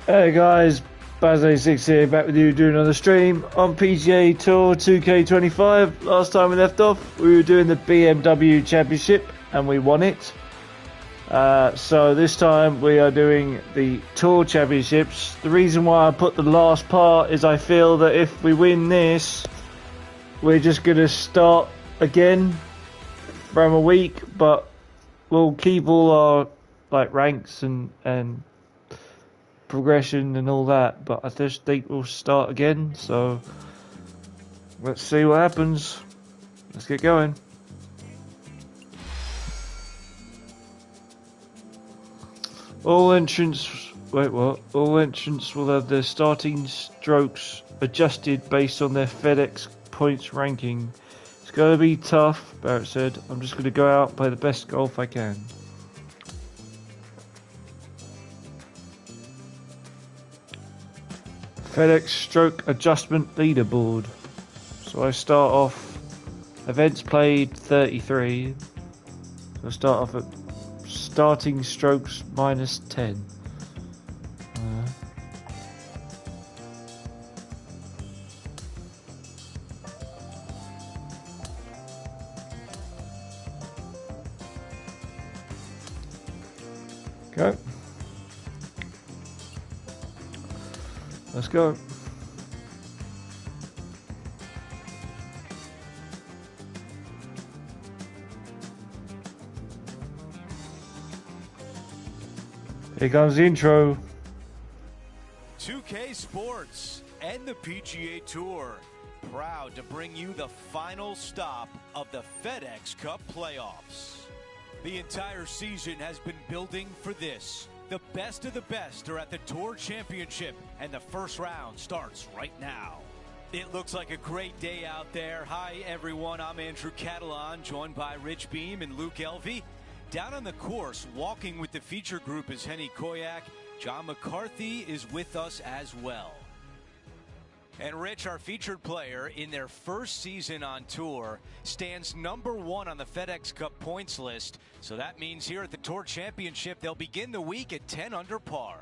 Hey guys, Baz86 here, back with you doing another stream on PGA Tour 2K25. Last time we left off, we were doing the BMW Championship and we won it. So this time we are doing the Tour Championships. The reason why I put the last part is I feel that if we win this, we're just going to start again from a week, but we'll keep all our ranks and progression and all that, but I just think we'll start again, so let's see what happens. Let's get going. All entrants will have their starting strokes adjusted based on their FedEx points ranking. It's going to be tough, Barrett said. I'm just going to go out and play the best golf I can. FedEx stroke adjustment leaderboard. So I start off events played 33. So I start off at starting strokes minus 10. Go. Let's go. Here comes the intro. 2K Sports and the PGA Tour, proud to bring you the final stop of the FedEx Cup playoffs. The entire season has been building for this. The best of the best are at the Tour Championship, and the first round starts right now. It looks like a great day out there. Hi, everyone. I'm Andrew Catalan, joined by Rich Beam and Luke Elvey. Down on the course, walking with the feature group is Henny Koyak. John McCarthy is with us as well. And Rich, our featured player in their first season on tour, stands #1 on the FedEx Cup points list. So that means here at the Tour Championship, they'll begin the week at 10 under par.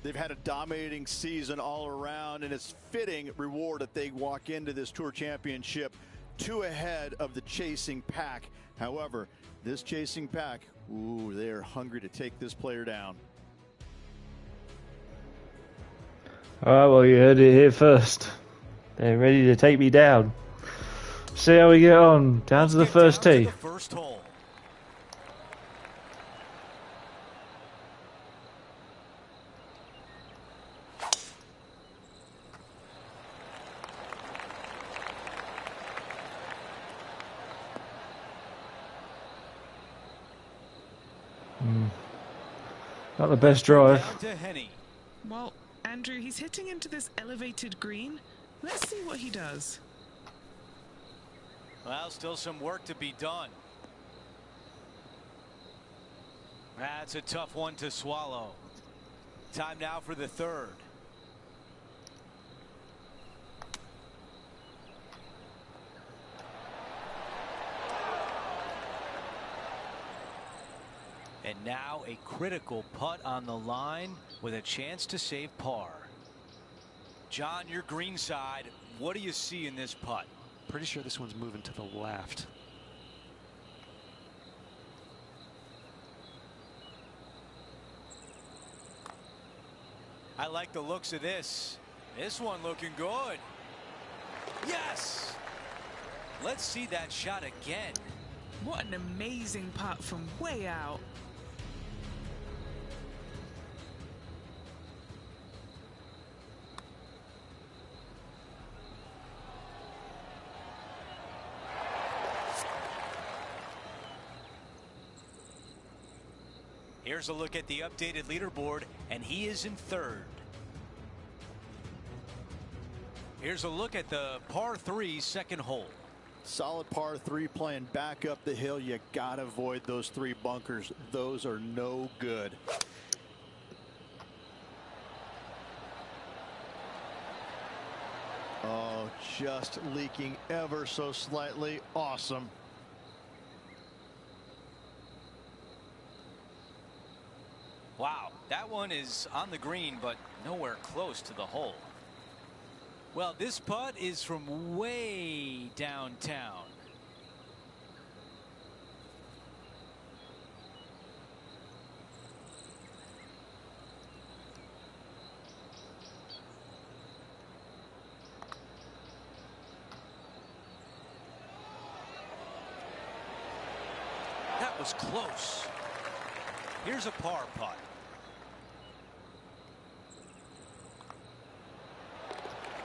They've had a dominating season all around, and it's fitting reward that they walk into this Tour Championship 2 ahead of the chasing pack. However, this chasing pack, ooh, they're hungry to take this player down. Alright, well, you heard it here first. They're ready to take me down. See how we get on. Down to the first tee. The first hole. Not the best drive. Down to Henny. Well, Andrew, he's hitting into this elevated green. Let's see what he does. Well, still some work to be done. That's a tough one to swallow. Time now for the third. And now a critical putt on the line with a chance to save par. John, your green side, what do you see in this putt? Pretty sure this one's moving to the left. I like the looks of this. This one looking good. Yes! Let's see that shot again. What an amazing putt from way out. Here's a look at the updated leaderboard, and he is in third. Here's a look at the par 3 second hole. Solid par 3 playing back up the hill. You gotta avoid those 3 bunkers. Those are no good. Oh, just leaking ever so slightly. Awesome. Wow, that one one is on the green, but nowhere close to the hole. Well, this putt is from way downtown. That was close. Here's a par putt.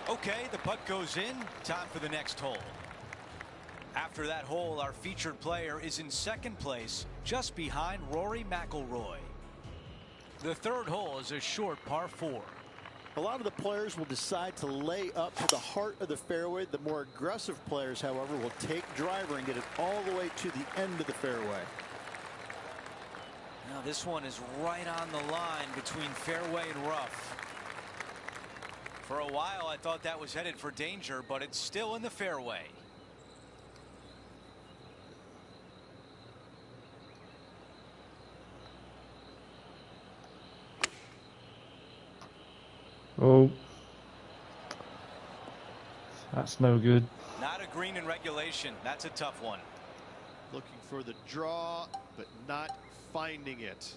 Okay, the putt goes in. Time for the next hole. After that hole, our featured player is in second place, just behind Rory McIlroy. The third hole is a short par 4. A lot of the players will decide to lay up to the heart of the fairway. The more aggressive players, however, will take driver and get it all the way to the end of the fairway. Now this one is right on the line between fairway and rough. For a while, I thought that was headed for danger, but it's still in the fairway. Oh, that's no good. Not a green in regulation. That's a tough one. Looking for the draw, but not finding it.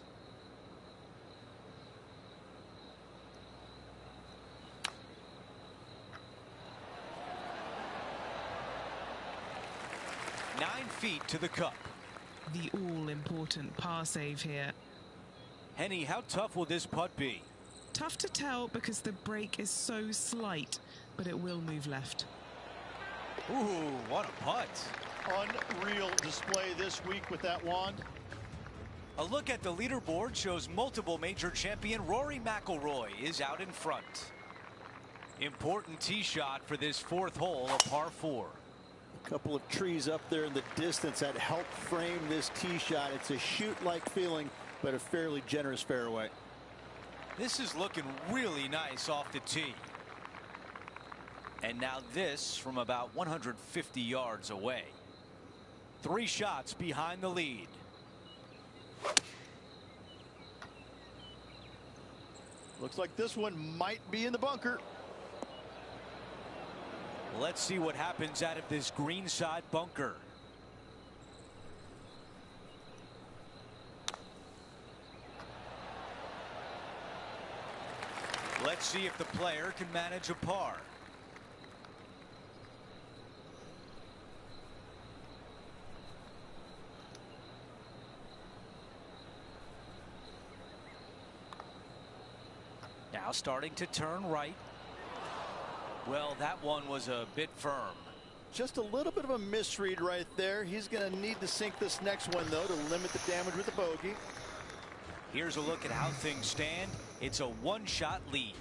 Nine feet to the cup. The all-important par save here. Henny, how tough will this putt be? Tough to tell because the break is so slight, but it will move left. Ooh, what a putt. Unreal display this week with that wand. A look at the leaderboard shows multiple major champion Rory McIlroy is out in front. Important tee shot for this fourth hole, a par 4. A couple of trees up there in the distance that help frame this tee shot. It's a shoot-like feeling, but a fairly generous fairway. This is looking really nice off the tee. And now this from about 150 yards away. 3 shots behind the lead. Looks like this one might be in the bunker. Let's see what happens out of this greenside bunker. Let's see if the player can manage a par. Now starting to turn right. Well, that one was a bit firm. Just a little bit of a misread right there. He's going to need to sink this next one, though, to limit the damage with the bogey. Here's a look at how things stand. It's a one-shot lead.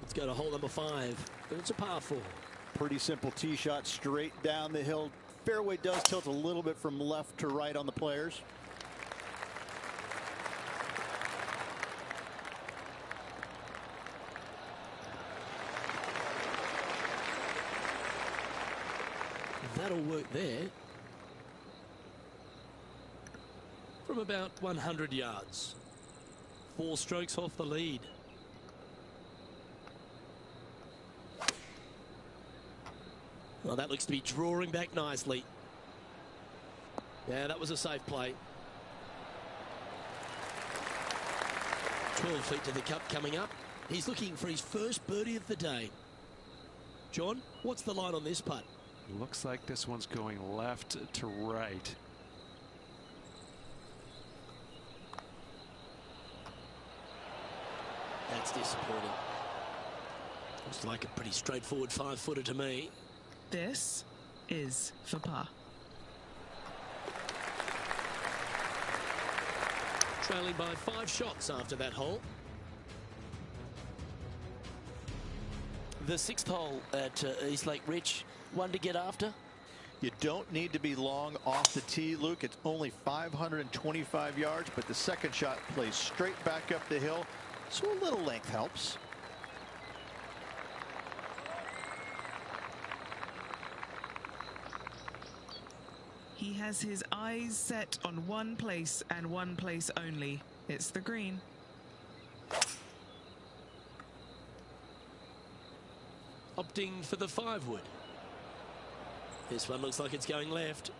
Let's go to hole number 5. It's a par 4. Pretty simple tee shot straight down the hill. Fairway does tilt a little bit from left to right on the players. That'll work there. From about 100 yards. 4 strokes off the lead. Well, that looks to be drawing back nicely. Yeah, that was a safe play. 12 feet to the cup coming up. He's looking for his first birdie of the day. John, what's the line on this putt? Looks like this one's going left to right. That's disappointing. Looks like a pretty straightforward 5-footer to me. This is for par. Trailing by 5 shots after that hole. The 6th hole at East Lake Rich, one to get after. You don't need to be long off the tee, Luke. It's only 525 yards, but the second shot plays straight back up the hill, so a little length helps. He has his eyes set on one place and one place only. It's the green. Opting for the 5-wood. This one looks like it's going left.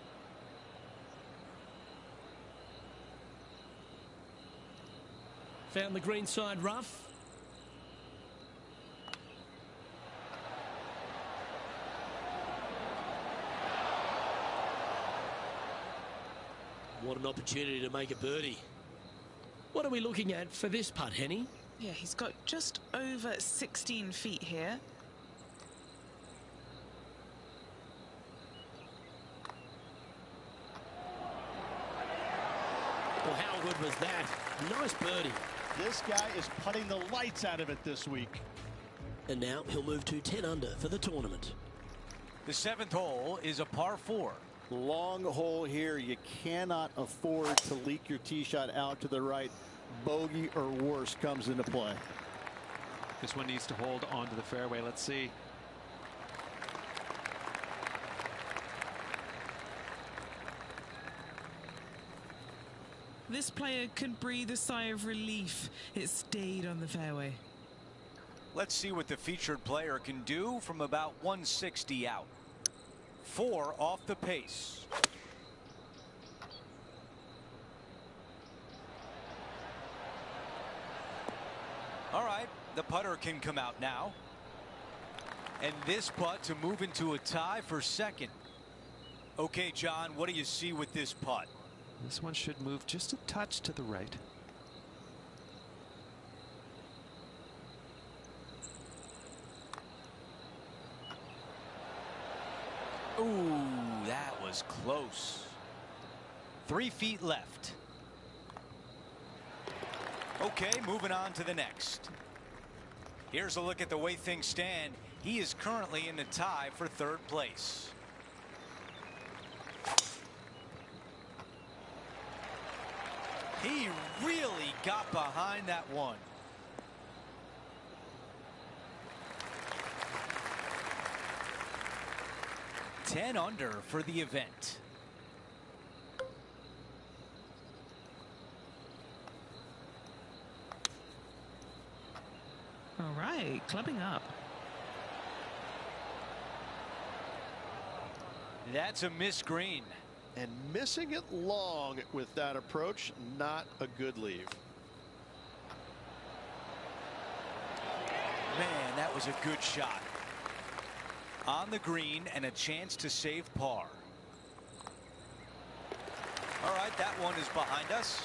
Found the green side rough. What an opportunity to make a birdie. What are we looking at for this putt, Henny? Yeah, he's got just over 16 feet here. Well, how good was that? Nice birdie. This guy is putting the lights out of it this week. And now he'll move to 10 under for the tournament. The 7th hole is a par 4. Long hole here. You cannot afford to leak your tee shot out to the right. Bogey or worse comes into play. This one needs to hold onto the fairway. Let's see. This player can breathe a sigh of relief. It stayed on the fairway. Let's see what the featured player can do from about 160 out. 4 off the pace. All right, the putter can come out now. And this putt to move into a tie for second. Okay, John, what do you see with this putt? This one should move just a touch to the right. Ooh, that was close. 3 feet left. Okay, moving on to the next. Here's a look at the way things stand. He is currently in the tie for 3rd place. He really got behind that one. $10 under for the event. All right, clubbing up. That's a missed green. And missing it long with that approach, not a good leave. Man, that was a good shot. On the green and a chance to save par. All right, that one is behind us.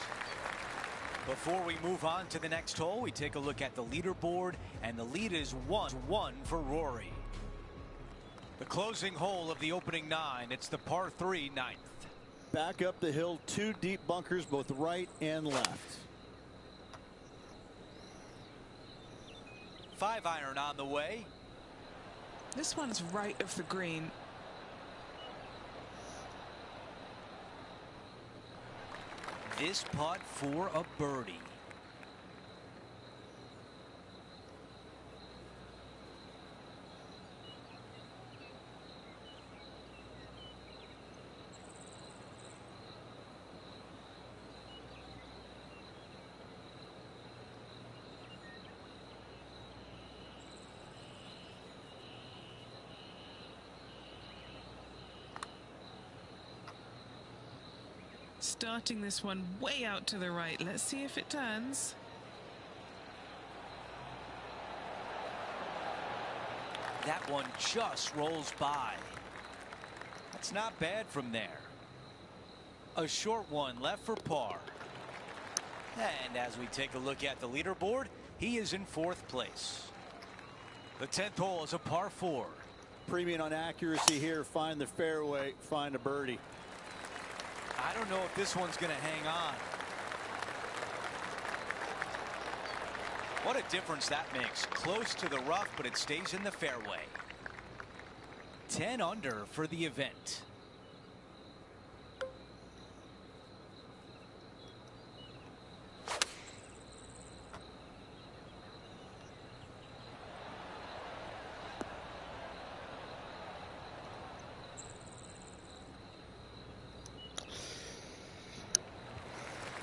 Before we move on to the next hole, we take a look at the leaderboard, and the lead is 1-1 for Rory. The closing hole of the opening 9. It's the par 3 9th. Back up the hill, 2 deep bunkers, both right and left. 5-iron on the way. This one's right of the green. This putt for a birdie. Starting this one way out to the right. Let's see if it turns. That one just rolls by. That's not bad from there. A short one left for par. And as we take a look at the leaderboard, he is in 4th place. The 10th hole is a par 4. Premium on accuracy here. Find the fairway, find a birdie. I don't know if this one's going to hang on. What a difference that makes. Close to the rough, but it stays in the fairway. 10 under for the event.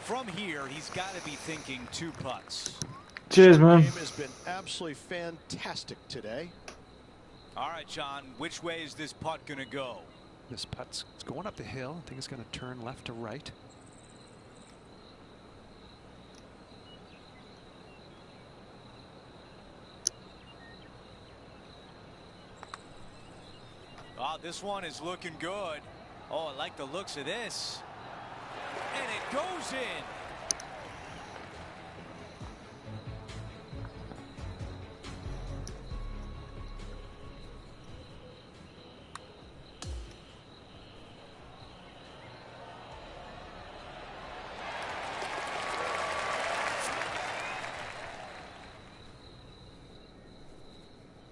From here, he's got to be thinking 2 putts. Cheers, Short man. game has been absolutely fantastic today. All right, John, which way is this putt going to go? This putt's going up the hill. I think it's going to turn left to right. Oh, this one is looking good. Oh, I like the looks of this. And it goes in.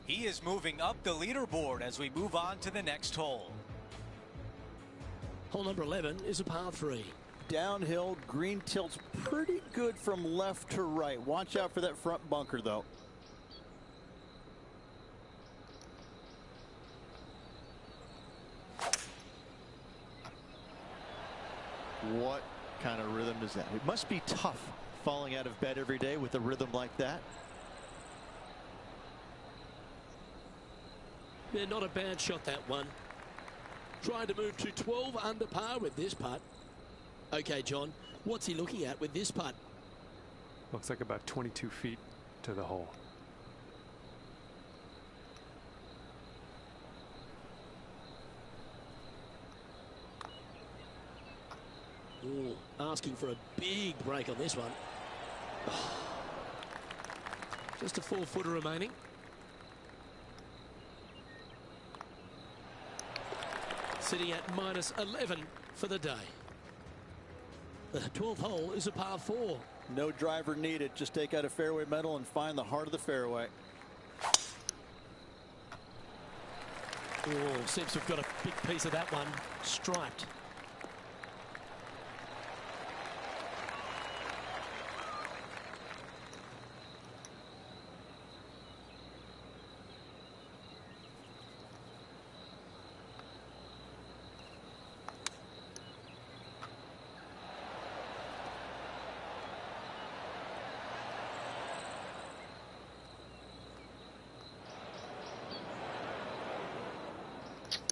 He is moving up the leaderboard as we move on to the next hole. Hole number 11 is a par 3. Downhill, green tilts pretty good from left to right. Watch out for that front bunker, though. What kind of rhythm is that? It must be tough falling out of bed every day with a rhythm like that. Yeah, not a bad shot, that one. Trying to move to 12 under par with this putt. Okay, John, what's he looking at with this putt? Looks like about 22 feet to the hole. Ooh, asking for a big break on this one. Just a 4-footer remaining. Sitting at minus 11 for the day. The 12th hole is a par 4. No driver needed. Just take out a fairway metal and find the heart of the fairway. Oh, seems to have got a big piece of that one. Striped.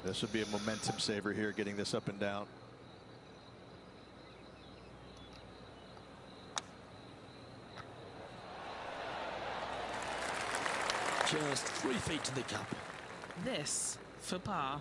This would be a momentum saver here, getting this up and down. Just 3 feet to the cup. This for par.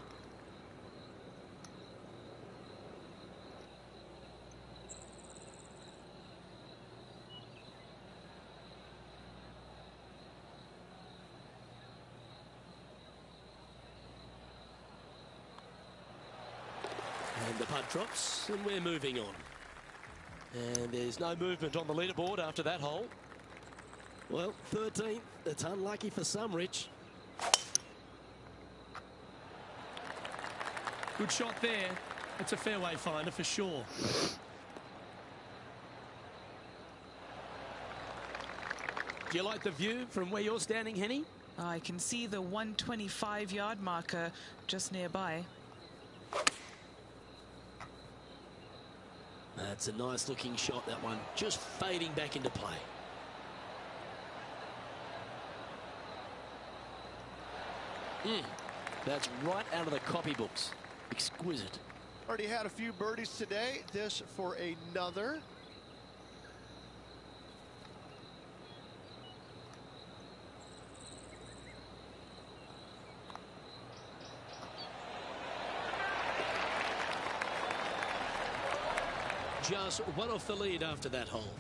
And the putt drops, and we're moving on. And there's no movement on the leaderboard after that hole. Well, 13th. It's unlucky for some, Rich. Good shot there. It's a fairway finder for sure. Do you like the view from where you're standing, Henny? I can see the 125-yard marker just nearby. That's a nice looking shot, that one. Just fading back into play. That's right out of the copybooks. Exquisite. Already had a few birdies today. This for another. Just one off the lead after that hole.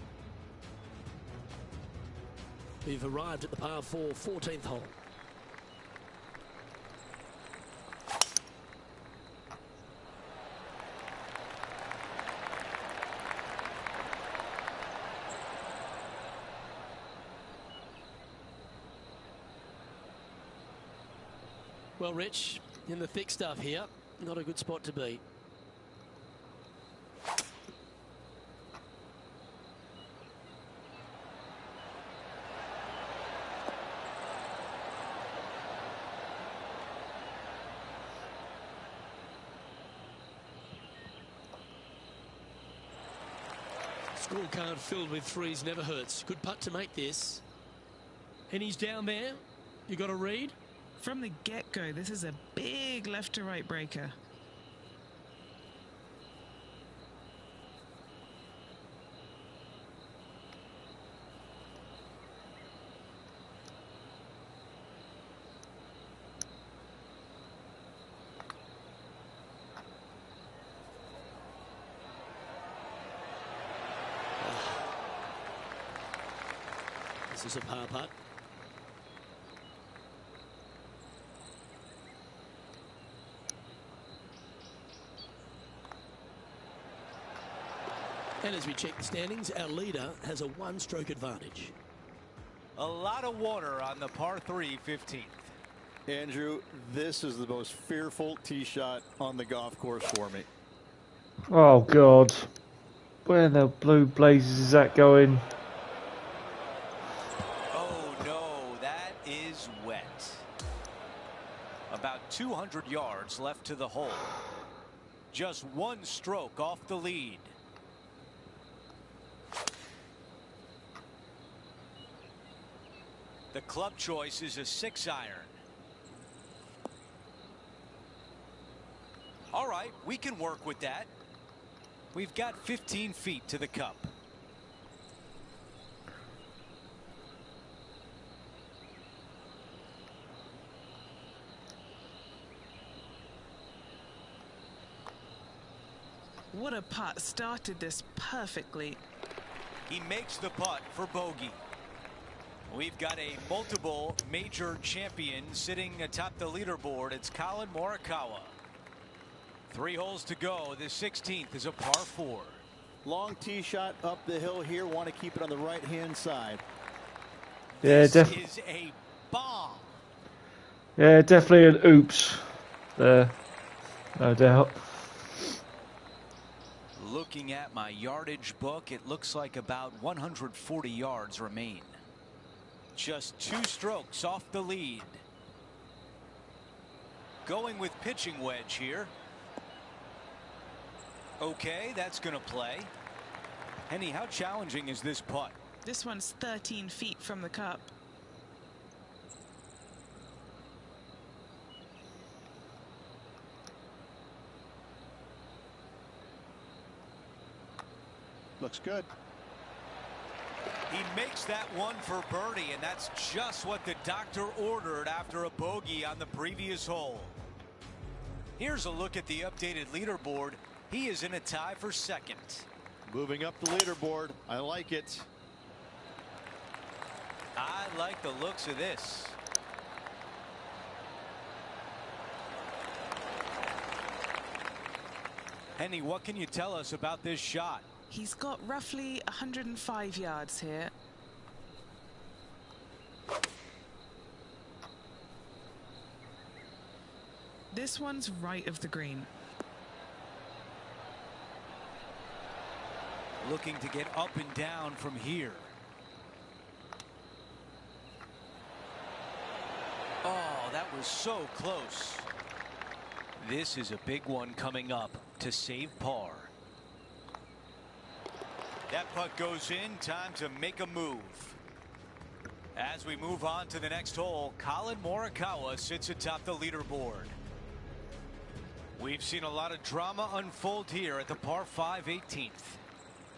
We've arrived at the par 4 14th hole. Well, Rich, in the thick stuff here, not a good spot to be. Scorecard filled with threes never hurts. Good putt to make this. And he's down there. You got a read? From the get-go, this is a big left-to-right breaker. This is a par putt. And as we check the standings, our leader has a one-stroke advantage. A lot of water on the par 3 15th. Andrew, this is the most fearful tee shot on the golf course for me. Oh God, where the blue blazes is that going? Oh no, that is wet. About 200 yards left to the hole. Just one stroke off the lead. The club choice is a 6-iron. All right, we can work with that. We've got 15 feet to the cup. What a putt. Started this perfectly. He makes the putt for bogey. We've got a multiple major champion sitting atop the leaderboard. It's Colin Morikawa. 3 holes to go. The 16th is a par 4. Long tee shot up the hill here. Want to keep it on the right-hand side. Yeah, This is a bomb. Yeah, definitely an oops there, no doubt. Looking at my yardage book, it looks like about 140 yards remain. Just 2 strokes off the lead. Going with pitching wedge here. Okay, that's going to play. Henny, how challenging is this putt? This one's 13 feet from the cup. Looks good. He makes that one for birdie, and that's just what the doctor ordered after a bogey on the previous hole. Here's a look at the updated leaderboard. He is in a tie for second. Moving up the leaderboard. I like it. I like the looks of this. Henny, what can you tell us about this shot? He's got roughly 105 yards here. This one's right of the green. Looking to get up and down from here. Oh, that was so close. This is a big one coming up to save par. That putt goes in. Time to make a move. As we move on to the next hole, Colin Morikawa sits atop the leaderboard. We've seen a lot of drama unfold here at the par 5 18th.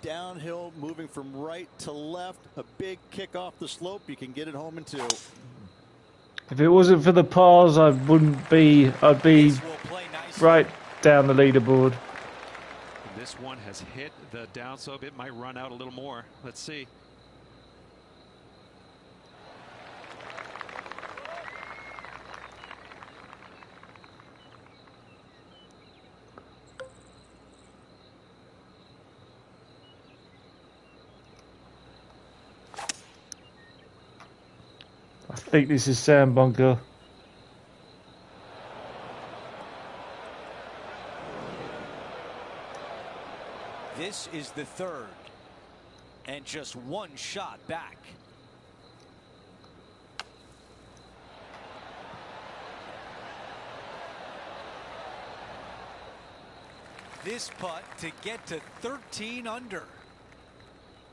Downhill, moving from right to left. A big kick off the slope. You can get it home in 2. If it wasn't for the pars, I wouldn't be. I'd be right down the leaderboard. This one has hit the downslope. It might run out a little more. Let's see. I think this is sand bunker. This is the 3rd, and just 1 shot back. This putt to get to 13 under.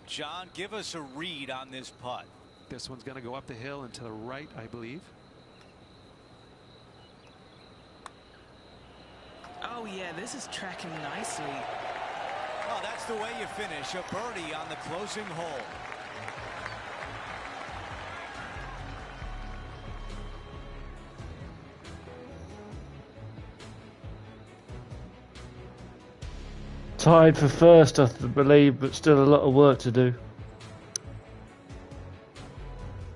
John, give us a read on this putt. This one's going to go up the hill and to the right, I believe. Oh yeah, this is tracking nicely. Well, that's the way you finish a birdie on the closing hole. Tied for first, I believe, but still a lot of work to do.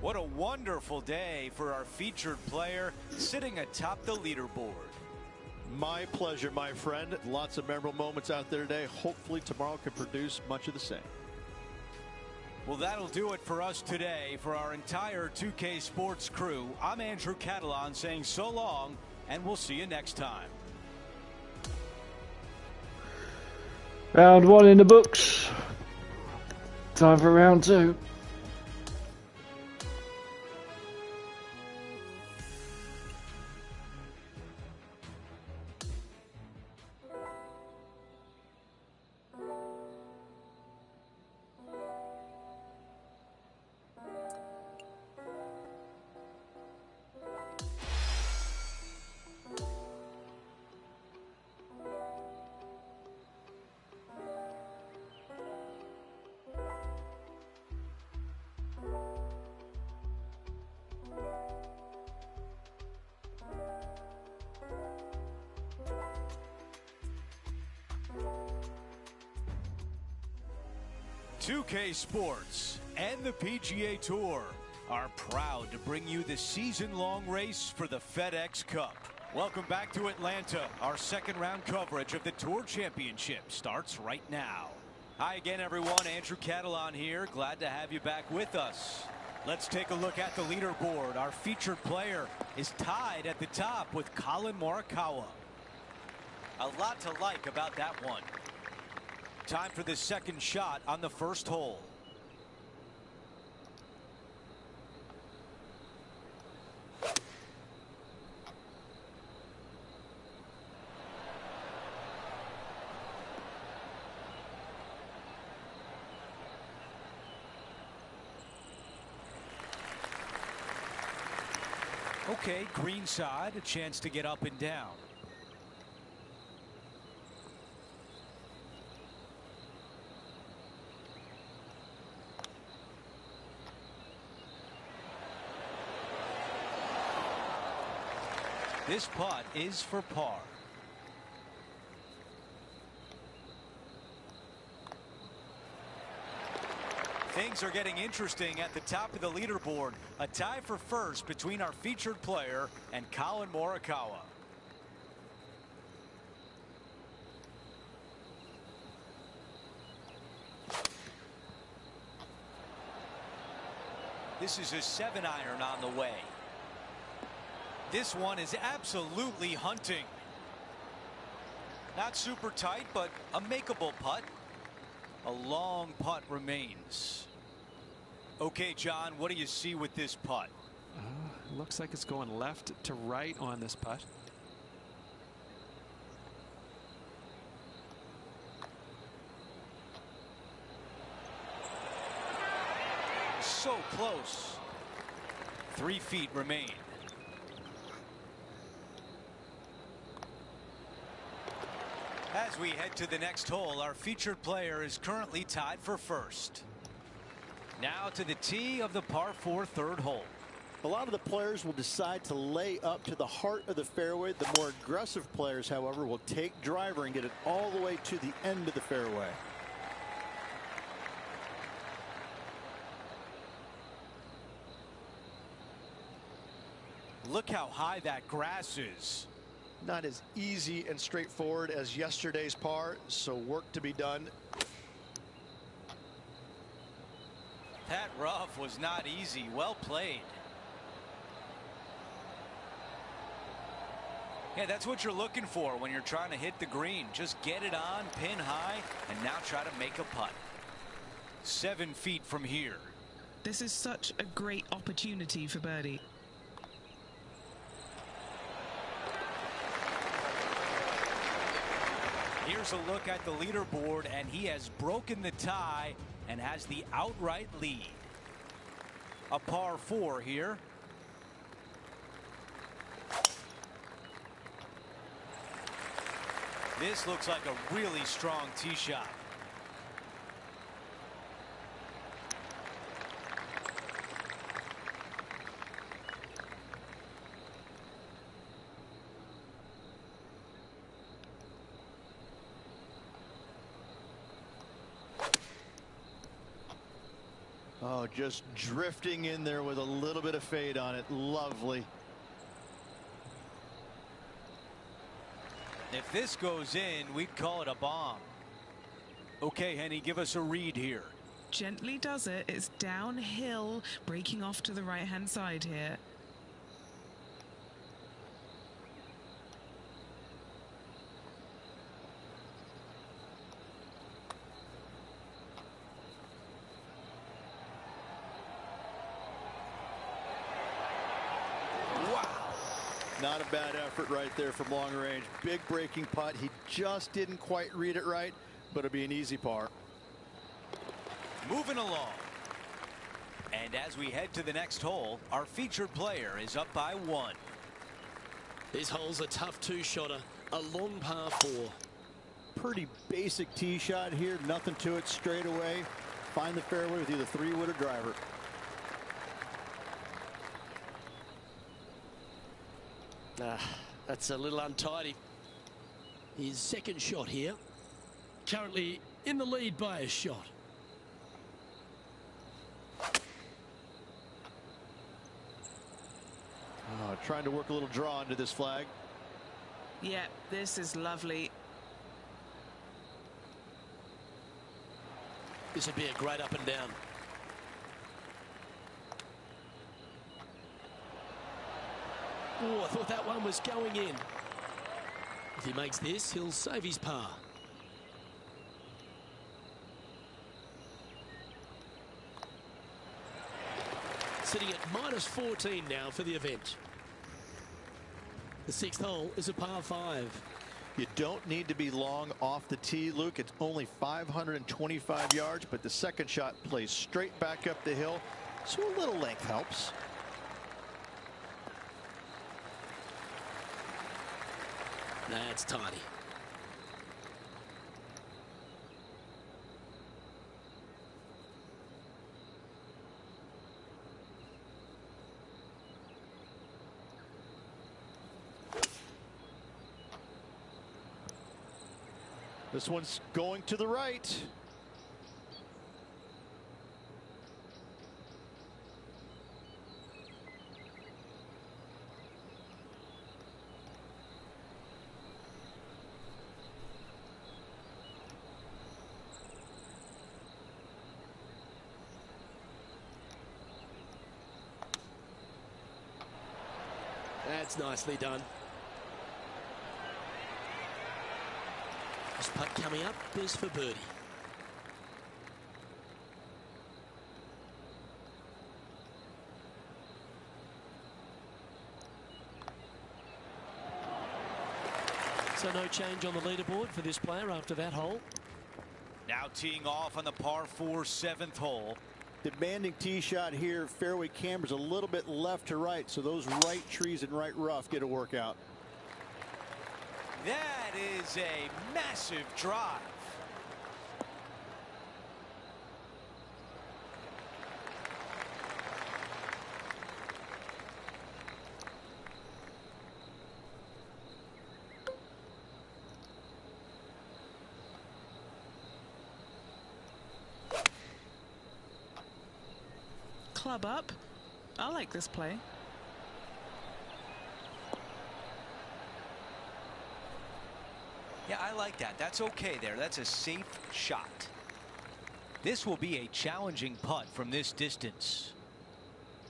What a wonderful day for our featured player sitting atop the leaderboard. My pleasure, my friend. Lots of memorable moments out there today. Hopefully tomorrow can produce much of the same. Well, that'll do it for us today. For our entire 2K Sports crew, I'm Andrew Catalan saying so long, and we'll see you next time. Round 1 in the books. Time for round 2. .2K Sports and the PGA Tour are proud to bring you the season-long race for the FedEx Cup. Welcome back to Atlanta. Our second round coverage of the Tour Championship starts right now. Hi again, everyone. Andrew Catalan here. Glad to have you back with us. Let's take a look at the leaderboard. Our featured player is tied at the top with Collin Morikawa. A lot to like about that one. Time for the second shot on the first hole. Okay, green side, a chance to get up and down. This putt is for par. Things are getting interesting at the top of the leaderboard. A tie for first between our featured player and Collin Morikawa. This is a 7-iron on the way. This one is absolutely hunting. Not super tight, but a makeable putt. A long putt remains. Okay, John, what do you see with this putt? Looks like it's going left to right on this putt. So close. 3 feet remain. As we head to the next hole, our featured player is currently tied for first. Now to the tee of the par 4 third hole. A lot of the players will decide to lay up to the heart of the fairway. The more aggressive players, however, will take driver and get it all the way to the end of the fairway. Look how high that grass is. Not as easy and straightforward as yesterday's par, so work to be done. That rough was not easy. Well played. Yeah, that's what you're looking for when you're trying to hit the green. Just get it on, pin high, and now try to make a putt. 7 feet from here. This is such a great opportunity for birdie. Here's a look at the leaderboard, and he has broken the tie and has the outright lead. A par 4 here. This looks like a really strong tee shot. Oh, just drifting in there with a little bit of fade on it. Lovely. If this goes in, we'd call it a bomb. Okay, Henny, give us a read here. Gently does it. It's downhill, breaking off to the right-hand side here. Not a bad effort right there from long range. Big breaking putt. He just didn't quite read it right, but it'll be an easy par. Moving along. And as we head to the next hole, our featured player is up by 1. This hole's a tough two-shotter, a long par 4. Pretty basic tee shot here. Nothing to it. Straight away. Find the fairway with either 3-wood or driver. That's a little untidy. His second shot here. Currently in the lead by a shot. Trying to work a little draw into this flag. Yeah, this is lovely. This would be a great up and down. Oh, I thought that one was going in. If he makes this, he'll save his par. Sitting at -14 now for the event. The 6th hole is a par 5. You don't need to be long off the tee, Luke. It's only 525 yards, but the second shot plays straight back up the hill, so a little length helps. That's tidy. This one's going to the right. That's nicely done. This putt coming up is for birdie. So no change on the leaderboard for this player after that hole. Now teeing off on the par 4 7th hole. Demanding tee shot here. Fairway cambers a little bit left to right, so those right trees and right rough get a workout. That is a massive drive. Club up. I like this play. Yeah, I like that. That's okay there. That's a safe shot. This will be a challenging putt from this distance.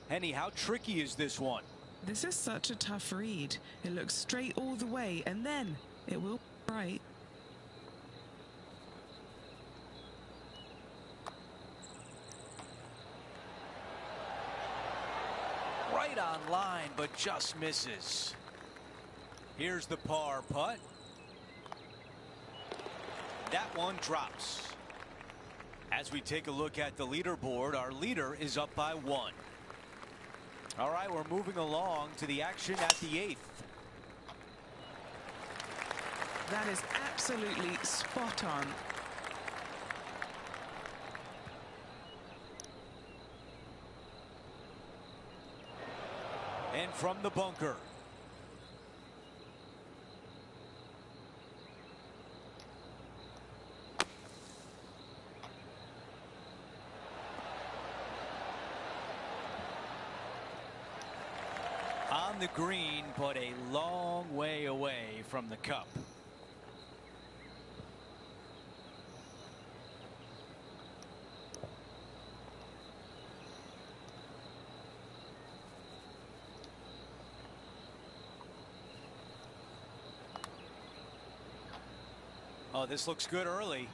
Henny, how tricky is this one? This is such a tough read. It looks straight all the way, and then it will be right. Right on line, but just misses. Here's the par putt. That one drops. As we take a look at the leaderboard, our leader is up by 1. All right, we're moving along to the action at the 8th. That is absolutely spot on. And from the bunker. On the green, but a long way away from the cup. Oh, this looks good early.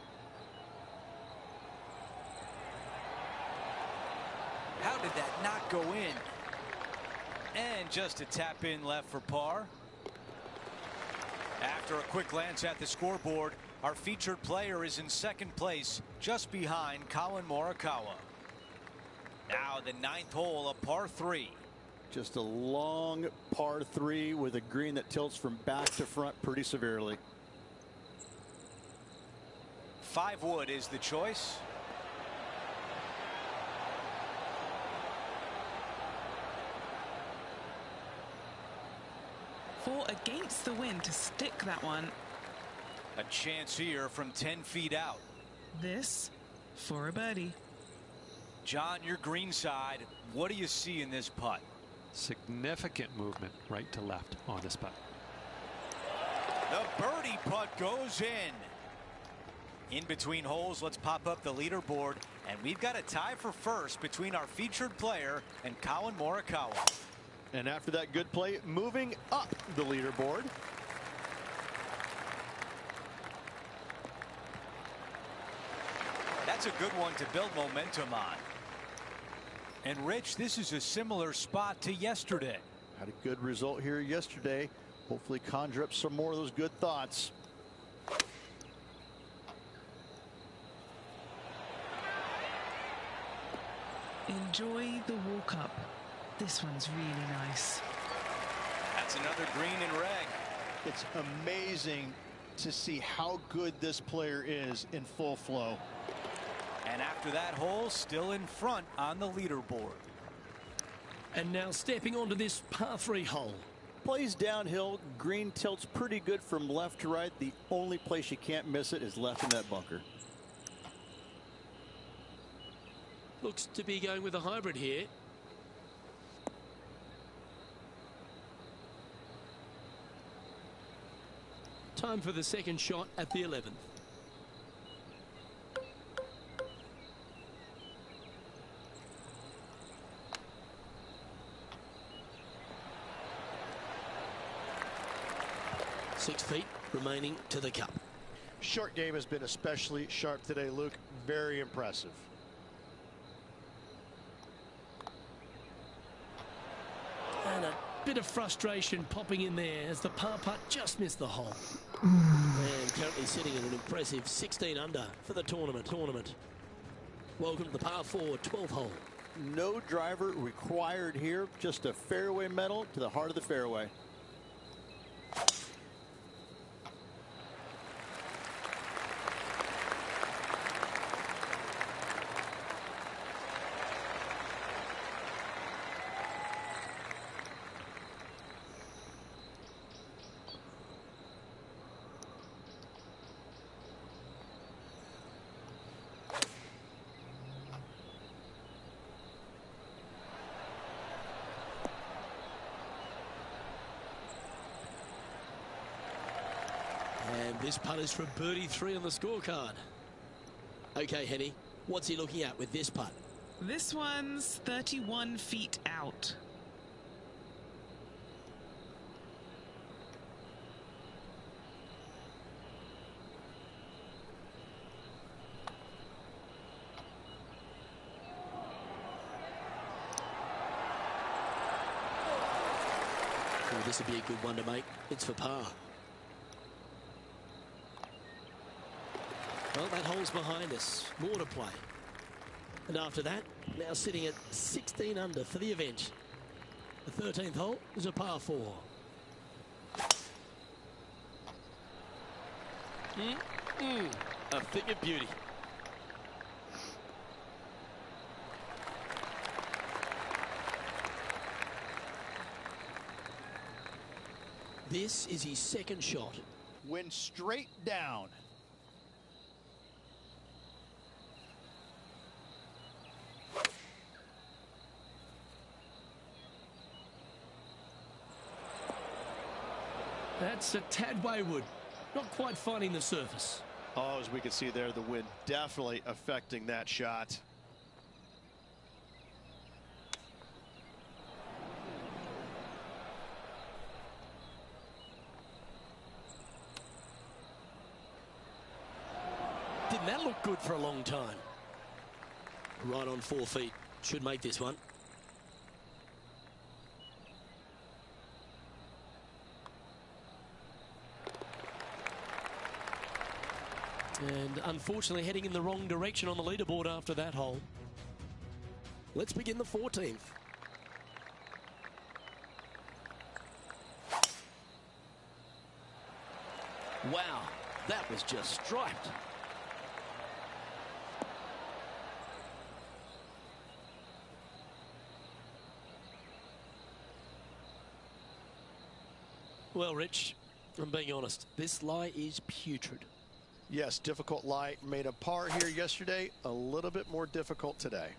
How did that not go in? And just a tap in left for par. After a quick glance at the scoreboard, our featured player is in second place, just behind Colin Morikawa. Now the 9th hole, a par 3. Just a long par 3 with a green that tilts from back to front pretty severely. 5 wood is the choice. Four against the wind to stick that one. A chance here from 10 feet out. This for a birdie. John, your green side, what do you see in this putt? Significant movement right to left on this putt. The birdie putt goes in. In between holes, let's pop up the leaderboard, and we've got a tie for first between our featured player and Colin Morikawa. And after that good play, moving up the leaderboard. That's a good one to build momentum on. And Rich, this is a similar spot to yesterday. Had a good result here yesterday. Hopefully conjure up some more of those good thoughts. Enjoy the walk up. This one's really nice. That's another green and red. It's amazing to see how good this player is in full flow. And after that hole, still in front on the leaderboard. And now stepping onto this par 3 hole. Plays downhill, green tilts pretty good from left to right. The only place you can't miss it is left in that bunker. Looks to be going with a hybrid here. Time for the second shot at the 11th. Six feet remaining to the cup. Short game has been especially sharp today, Luke. Very impressive. And a bit of frustration popping in there as the par putt just missed the hole. And currently sitting at an impressive 16 under for the tournament. Welcome to the par 4 12th hole. No driver required here, just a fairway metal to the heart of the fairway. And this putt is for birdie 3 on the scorecard. Okay, Henny, what's he looking at with this putt? This one's 31 feet out. Oh, this would be a good one to make. It's for par. Well, that hole's behind us. More to play. And after that, now sitting at 16 under for the event. The 13th hole is a par 4. A thing of beauty. This is his second shot. Went straight down. That's a tad wayward. Not quite finding the surface. Oh, as we can see there, the wind definitely affecting that shot. Didn't that look good for a long time? Right on 4 feet. Should make this one. And unfortunately heading in the wrong direction on the leaderboard after that hole. Let's begin the 14th. Wow, that was just striped. Well, Rich, I'm being honest. This lie is putrid. Yes, difficult lie. Made a par here yesterday. A little bit more difficult today.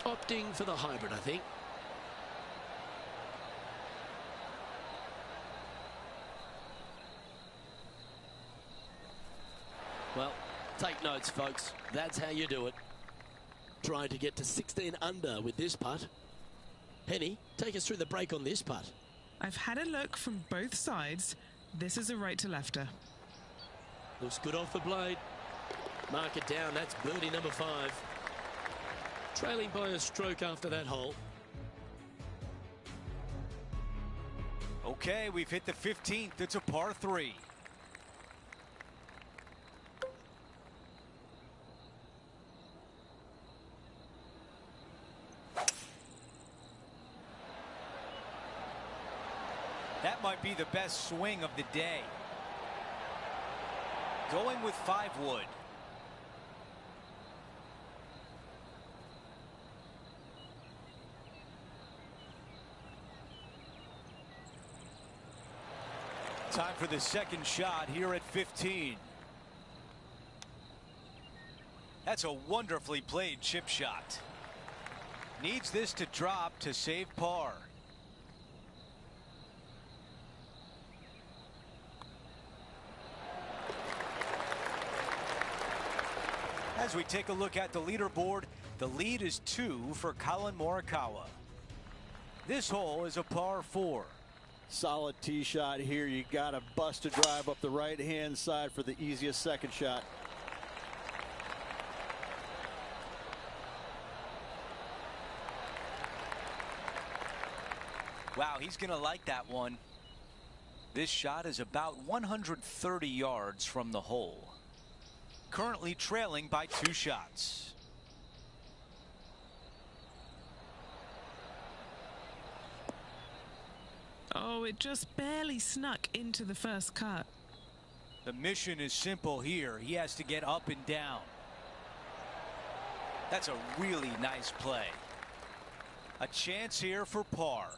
Opting for the hybrid, I think. Well, take notes, folks. That's how you do it. Trying to get to 16 under with this putt. Penny, take us through the break on this putt. I've had a look from both sides. This is a right to lefter. Looks good off the blade. Mark it down. That's birdie number 5. Trailing by a stroke after that hole. Okay, we've hit the 15th. It's a par 3. That might be the best swing of the day. Going with 5 wood. Time for the second shot here at 15. That's a wonderfully played chip shot. Needs this to drop to save par. As we take a look at the leaderboard, the lead is 2 for Colin Morikawa. This hole is a par 4. Solid tee shot here. You got to bust a drive up the right hand side for the easiest second shot. Wow, he's going to like that one. This shot is about 130 yards from the hole. Currently trailing by 2 shots. Oh, it just barely snuck into the first cut. The mission is simple here. He has to get up and down. That's a really nice play. A chance here for par.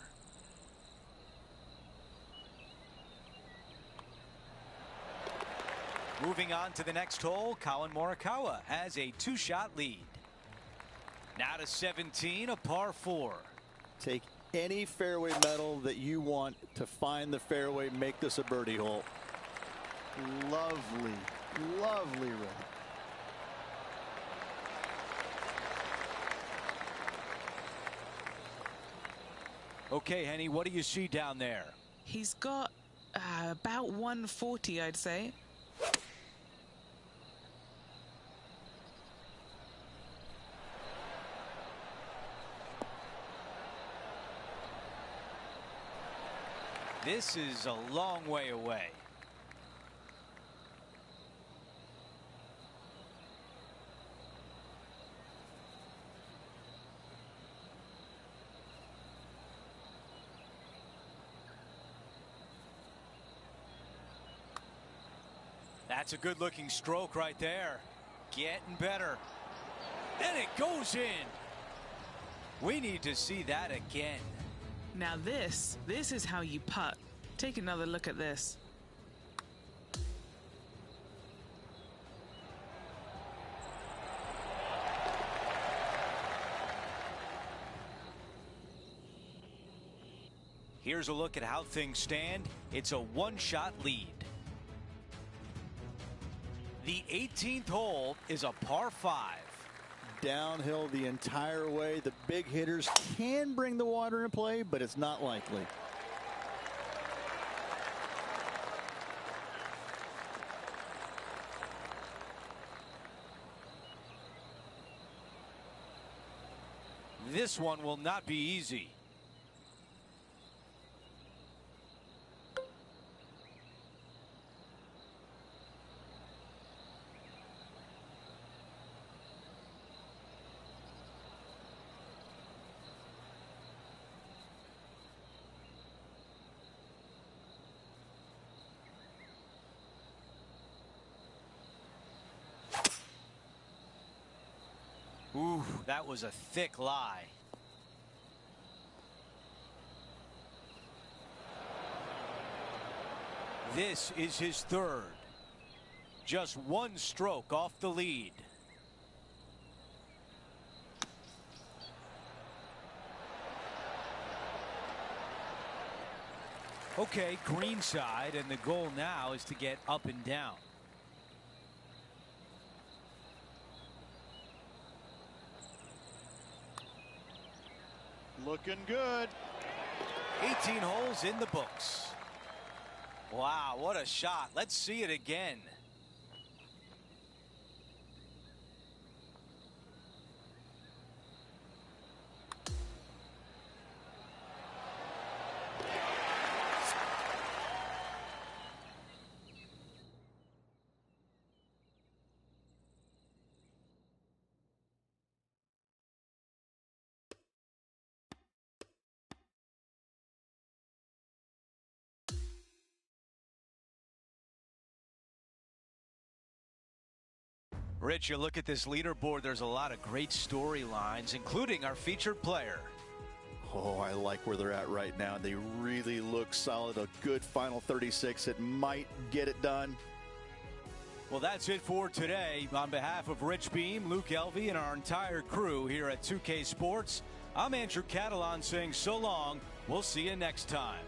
Moving on to the next hole, Colin Morikawa has a 2-shot lead. Now to 17, a par 4. Take any fairway metal that you want to find the fairway, make this a birdie hole. Lovely, lovely roll. Okay, Henny, what do you see down there? He's got about 140, I'd say. This is a long way away. That's a good looking stroke right there. Getting better. And it goes in. We need to see that again. Now this is how you putt. Take another look at this. Here's a look at how things stand. It's a one-shot lead. The 18th hole is a par 5. Downhill the entire way. The big hitters can bring the water in play, but it's not likely. This one will not be easy. Ooh, that was a thick lie. This is his third. Just one stroke off the lead. Okay, green side, and the goal now is to get up and down. Looking good. 18 holes in the books. Wow, what a shot. Let's see it again. Rich, you look at this leaderboard, there's a lot of great storylines, including our featured player. Oh, I like where they're at right now. They really look solid. A good final 36. It might get it done. Well, that's it for today. On behalf of Rich Beam, Luke Elvey, and our entire crew here at 2K Sports, I'm Andrew Catalan saying so long. We'll see you next time.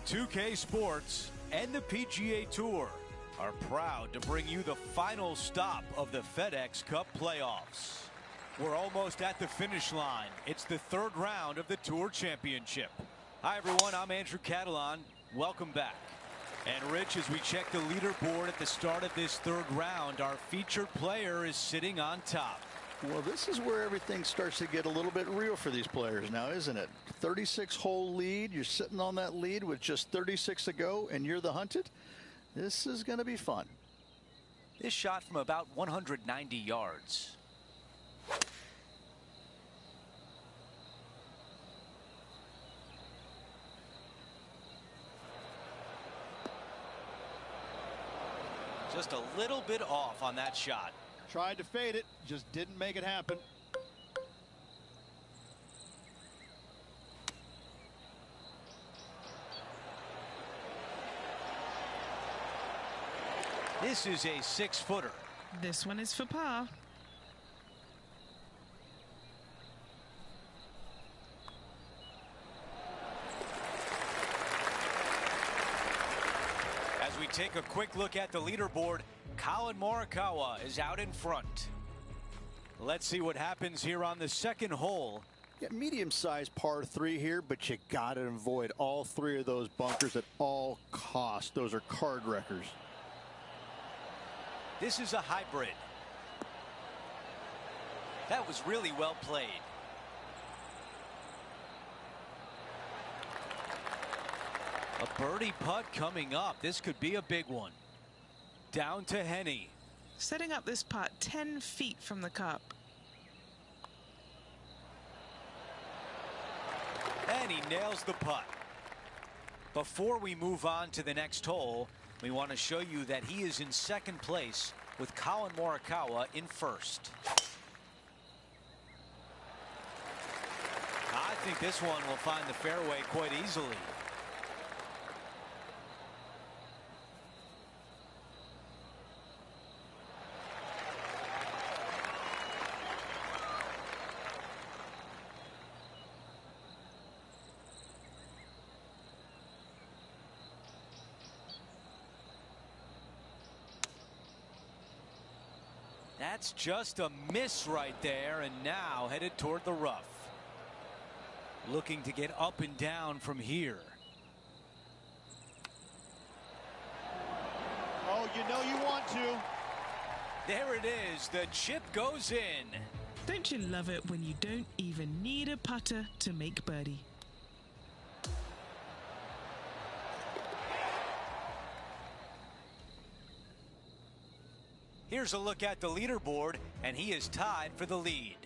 .2K Sports and the PGA Tour are proud to bring you the final stop of the FedEx Cup playoffs. We're almost at the finish line. It's the third round of the Tour Championship. Hi, everyone. I'm Andrew Catalan. Welcome back. And, Rich, as we check the leaderboard at the start of this third round, our featured player is sitting on top. Well, this is where everything starts to get a little bit real for these players now, isn't it? 36-hole lead. You're sitting on that lead with just 36 to go, and you're the hunted. This is going to be fun. This shot from about 190 yards. Just a little bit off on that shot. Tried to fade it, just didn't make it happen. This is a 6-footer. This one is for par. As take a quick look at the leaderboard, Colin Morikawa is out in front. Let's see what happens here on the second hole. Yeah, medium-sized par 3 here, but you got to avoid all 3 of those bunkers at all costs. Those are card wreckers. This is a hybrid. That was really well played. A birdie putt coming up. This could be a big one. Down to Henny. Setting up this putt 10 feet from the cup. And he nails the putt. Before we move on to the next hole, we want to show you that he is in second place with Colin Morikawa in first. I think this one will find the fairway quite easily. That's just a miss right there, and now headed toward the rough. Looking to get up and down from here. Oh, you know you want to. There it is. The chip goes in. Don't you love it when you don't even need a putter to make birdie? Here's a look at the leaderboard, and he is tied for the lead.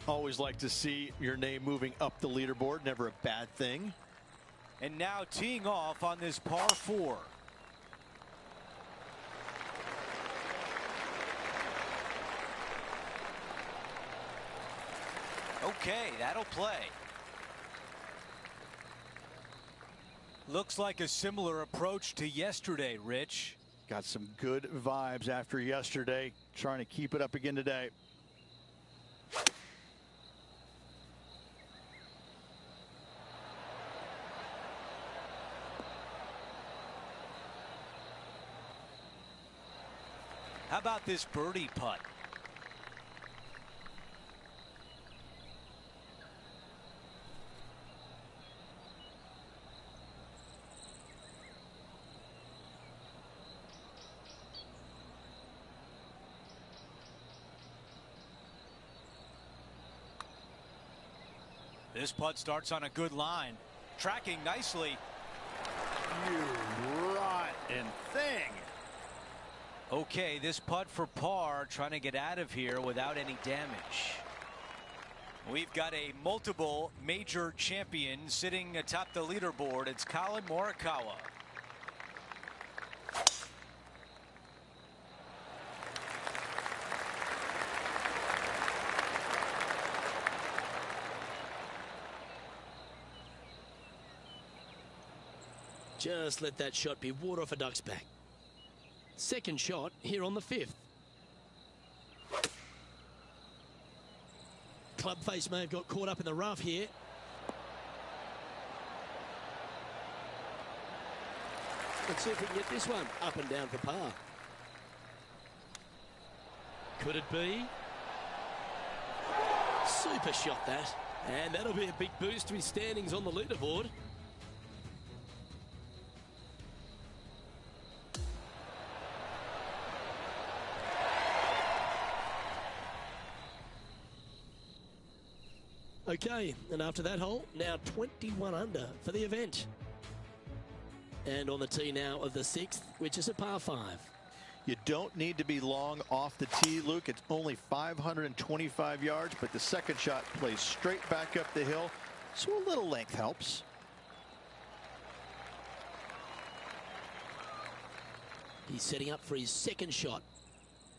Always like to see your name moving up the leaderboard. Never a bad thing. And now teeing off on this par 4. Okay, that'll play. Looks like a similar approach to yesterday, Rich. Got some good vibes after yesterday. Trying to keep it up again today. How about this birdie putt? This putt starts on a good line. Tracking nicely. You rotten thing. Okay, this putt for par, trying to get out of here without any damage. We've got a multiple major champion sitting atop the leaderboard. It's Colin Morikawa. Just let that shot be water off a duck's back. Second shot here on the 5th. Club face may have got caught up in the rough here. Let's see if we can get this one up and down for par. Could it be? Super shot that. And that'll be a big boost to his standings on the leaderboard. Okay, and after that hole, now 21 under for the event. And on the tee now of the 6th, which is a par 5. You don't need to be long off the tee, Luke. It's only 525 yards, but the second shot plays straight back up the hill, so a little length helps. He's setting up for his second shot.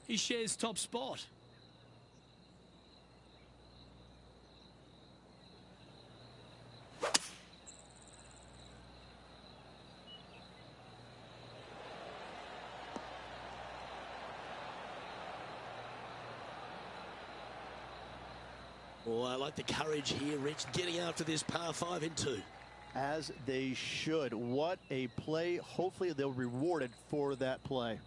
He shares top spot. Oh, I like the courage here, Rich, getting after this par 5 in 2. As they should. What a play. Hopefully they'll be rewarded for that play.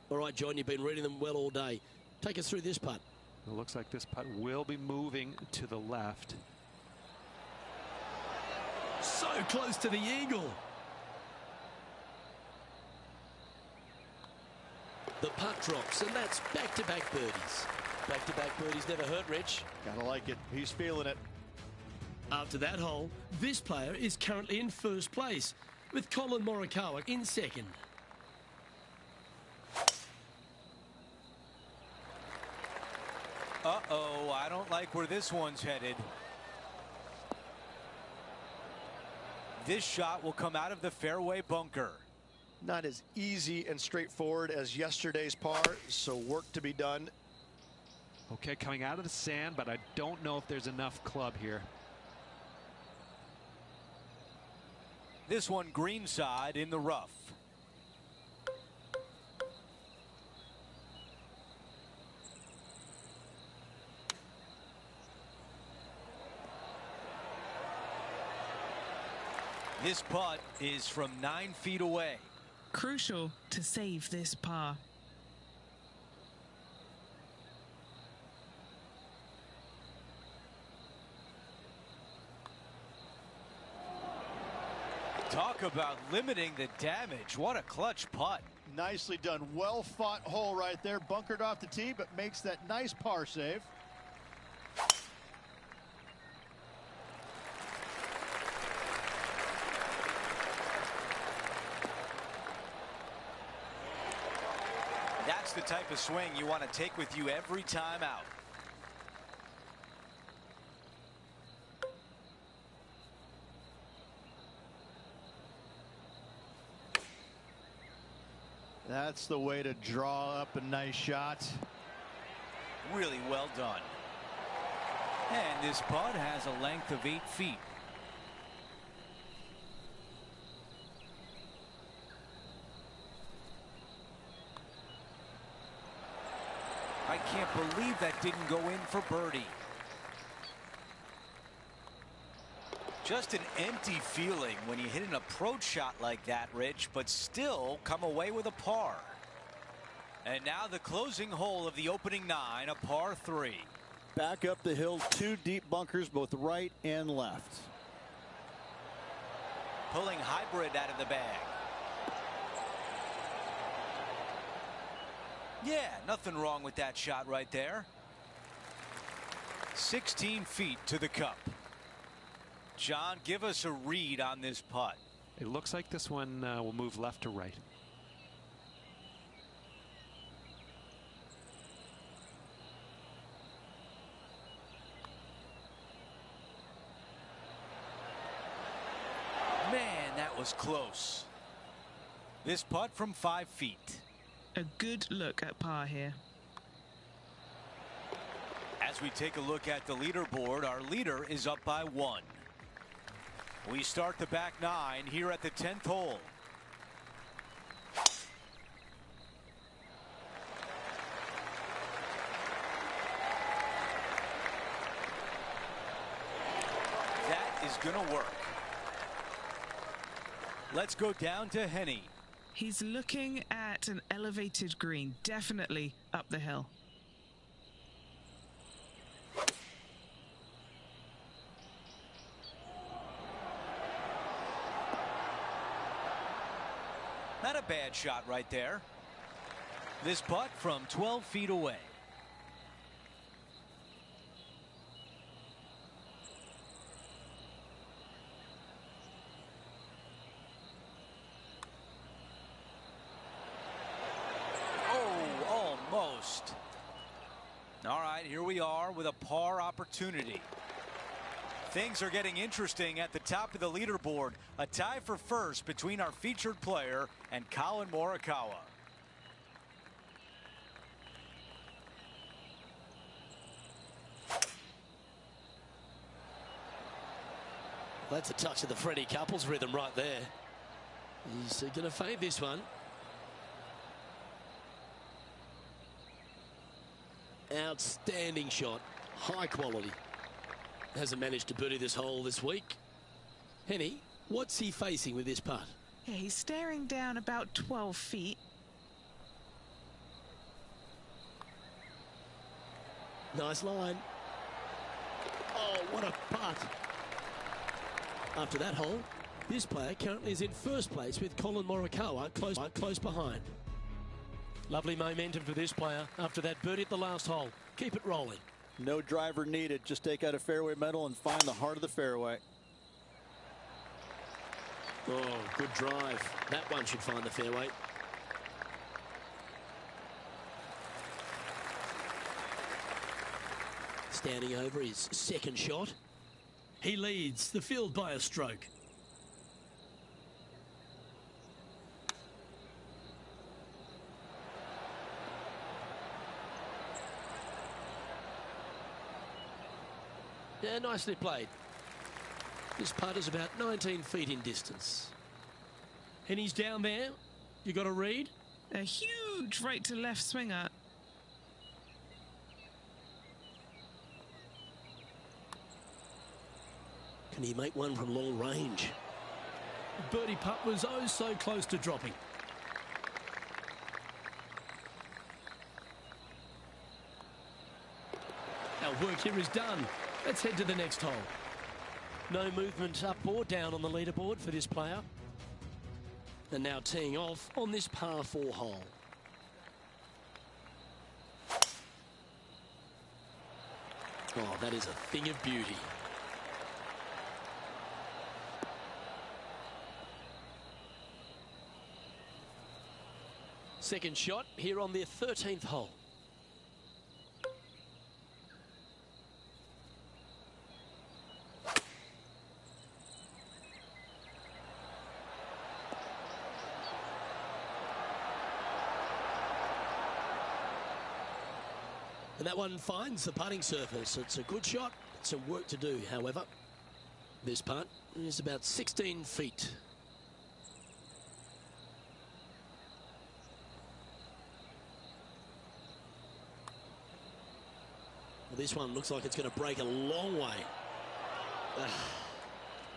All right, John, you've been reading them well all day. Take us through this putt. It looks like this putt will be moving to the left. So close to the eagle. The putt drops, and that's back-to-back birdies. Back-to-back birdies never hurt, Rich. Gotta like it. He's feeling it. After that hole, this player is currently in first place, with Colin Morikawa in second. Uh-oh, I don't like where this one's headed. This shot will come out of the fairway bunker. Not as easy and straightforward as yesterday's par, so work to be done. Okay, coming out of the sand, but I don't know if there's enough club here. This one greenside in the rough. This putt is from 9 feet away. Crucial to save this par. Talk about limiting the damage. What a clutch putt. Nicely done. Well fought hole right there. Bunkered off the tee, but makes that nice par save. That's the type of swing you want to take with you every time out. That's the way to draw up a nice shot. Really well done. And this putt has a length of 8 feet. I can't believe that didn't go in for birdie. Just an empty feeling when you hit an approach shot like that, Rich, but still come away with a par. And now the closing hole of the opening 9, a par 3. Back up the hill, 2 deep bunkers, both right and left. Pulling hybrid out of the bag. Yeah, nothing wrong with that shot right there. 16 feet to the cup. John, give us a read on this putt. It looks like this one will move left to right. Man, that was close. This putt from 5 feet. A good look at par here. As we take a look at the leaderboard, our leader is up by 1. We start the back 9 here at the 10th hole. That is going to work. Let's go down to Henny. He's looking at an elevated green, definitely up the hill. Not a bad shot right there. This putt from 12 feet away. Oh, almost. All right, here we are with a par opportunity. Things are getting interesting at the top of the leaderboard. A tie for first between our featured player and Colin Morikawa. That's a touch of the Freddie Couples rhythm right there. He's going to fade this one. Outstanding shot. High quality. Hasn't managed to birdie this hole this week. Henny, what's he facing with this putt? Yeah, he's staring down about 12 feet. Nice line. Oh, what a putt. After that hole, this player currently is in first place with Colin Morikawa close behind. Lovely momentum for this player after that birdie at the last hole. Keep it rolling. No driver needed. Just take out a fairway metal and find the heart of the fairway. Oh, good drive. That one should find the fairway. Standing over his second shot. He leads the field by a stroke. Yeah, nicely played. This putt is about 19 feet in distance. And he's down there. You got a read? A huge right to left swinger. Can he make one from long range? Birdie putt was oh so close to dropping. Our work here is done. Let's head to the next hole. No movement up or down on the leaderboard for this player. And now teeing off on this par 4 hole. Oh, that is a thing of beauty. Second shot here on the 13th hole. And that one finds the putting surface. It's a good shot. Some work to do, however. This putt is about 16 feet. Well, this one looks like it's going to break a long way.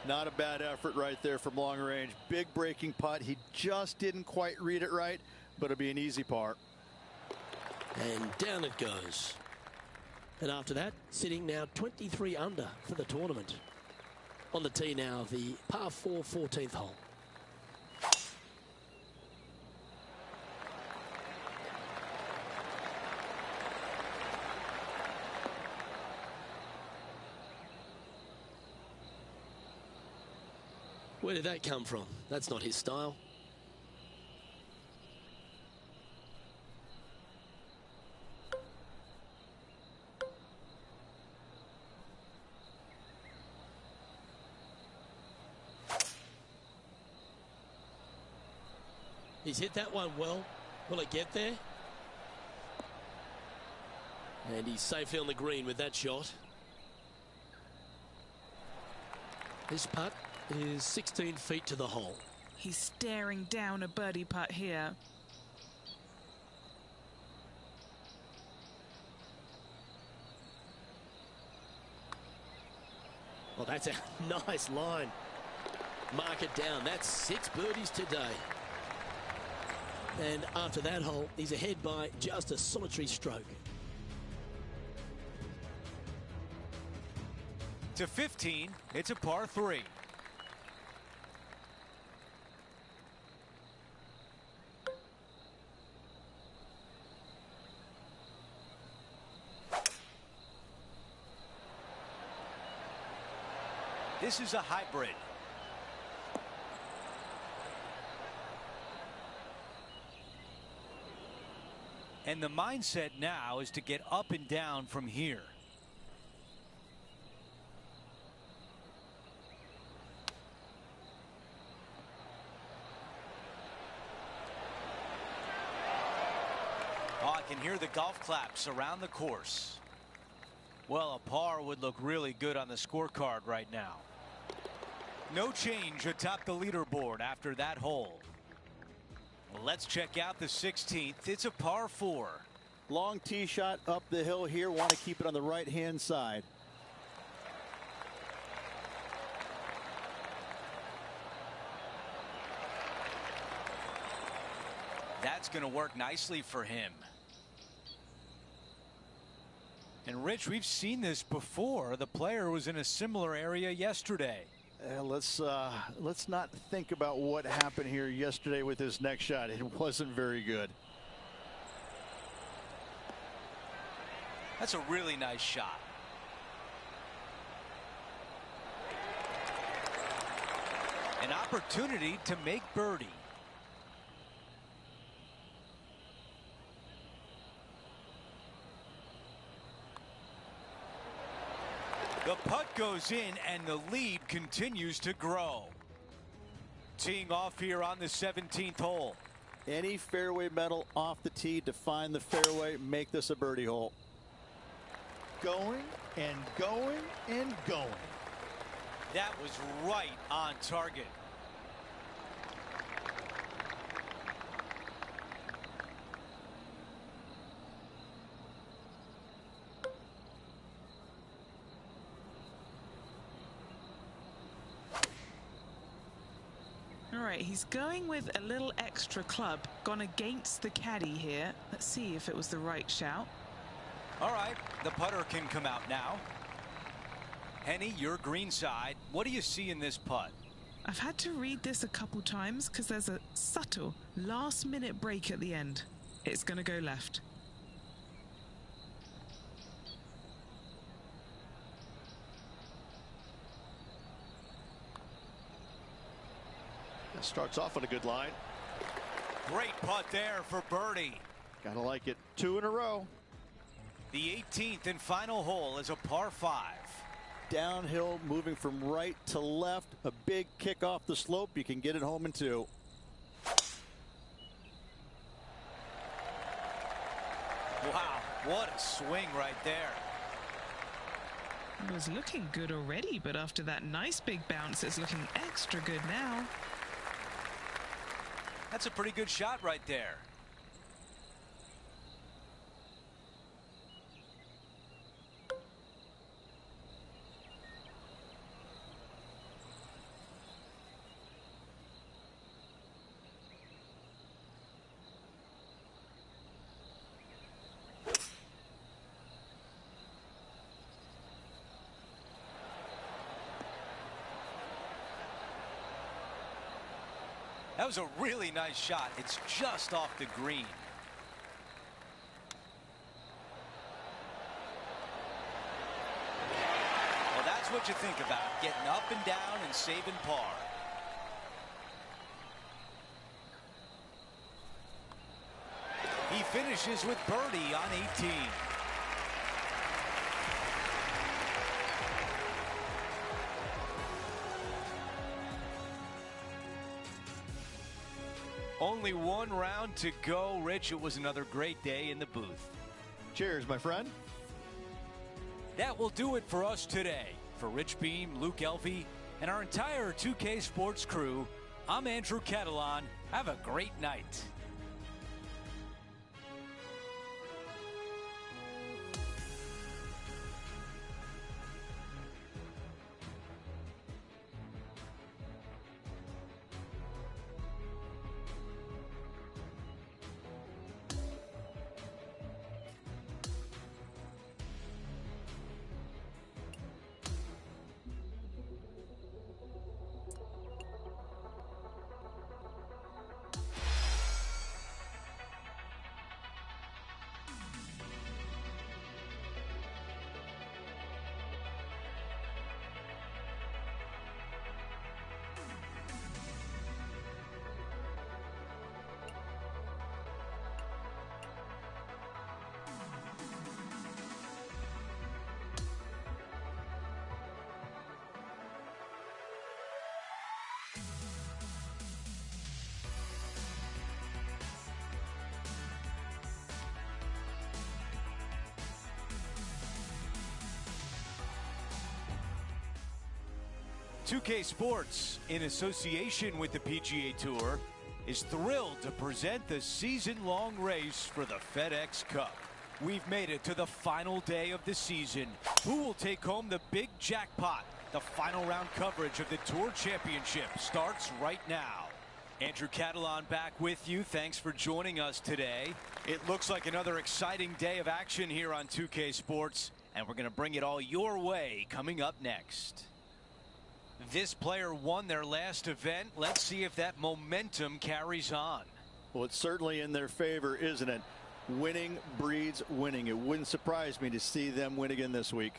Not a bad effort right there from long range. Big breaking putt. He just didn't quite read it right, but it'll be an easy par. And down it goes. And after that, sitting now 23 under for the tournament. On the tee now, the par 4 14th hole. Where did that come from? That's not his style. He's hit that one well. Will it get there? And he's safely on the green with that shot. This putt is 16 feet to the hole. He's staring down a birdie putt here. Well, that's a nice line. Mark it down. That's 6 birdies today. And after that hole, he's ahead by just a solitary stroke. To 15, it's a par 3. This is a hybrid. And the mindset now is to get up and down from here. Oh, I can hear the golf claps around the course. Well, a par would look really good on the scorecard right now. No change atop the leaderboard after that hole. Let's check out the 16th. It's a par 4. Long tee shot up the hill here. Want to keep it on the right hand side. That's going to work nicely for him. And Rich, we've seen this before. The player was in a similar area yesterday. Let's not think about what happened here yesterday with his next shot. It wasn't very good. That's a really nice shot. An opportunity to make birdie. The putt goes in and the lead continues to grow. Teeing off here on the 17th hole. Any fairway metal off the tee to find the fairway, make this a birdie hole. Going and going and going. That was right on target. All right, he's going with a little extra club. Gone against the caddy here. Let's see if it was the right shout. All right, the putter can come out now. Henny, your green side. What do you see in this putt? I've had to read this a couple times because there's a subtle last-minute break at the end. It's going to go left. That starts off on a good line. Great putt there for birdie. Gotta like it. 2 in a row. The 18th and final hole is a par 5. Downhill, moving from right to left. A big kick off the slope. You can get it home in 2. Wow, what a swing right there. It was looking good already, but after that nice big bounce, it's looking extra good now. That's a pretty good shot right there. That was a really nice shot. It's just off the green. Well, that's what you think about, getting up and down and saving par. He finishes with birdie on 18. Only one round to go. Rich, it was another great day in the booth. Cheers, my friend. That will do it for us today. For Rich Beam, Luke Elvey, and our entire 2K Sports crew, I'm Andrew Catalan. Have a great night. .2K Sports, in association with the PGA Tour, is thrilled to present the season-long race for the FedEx Cup. We've made it to the final day of the season. Who will take home the big jackpot? The final round coverage of the Tour Championship starts right now. Andrew Catalan back with you. Thanks for joining us today. It looks like another exciting day of action here on 2K Sports, and we're going to bring it all your way coming up next. This player won their last event. Let's see if that momentum carries on. Well, it's certainly in their favor, isn't it? Winning breeds winning. It wouldn't surprise me to see them win again this week.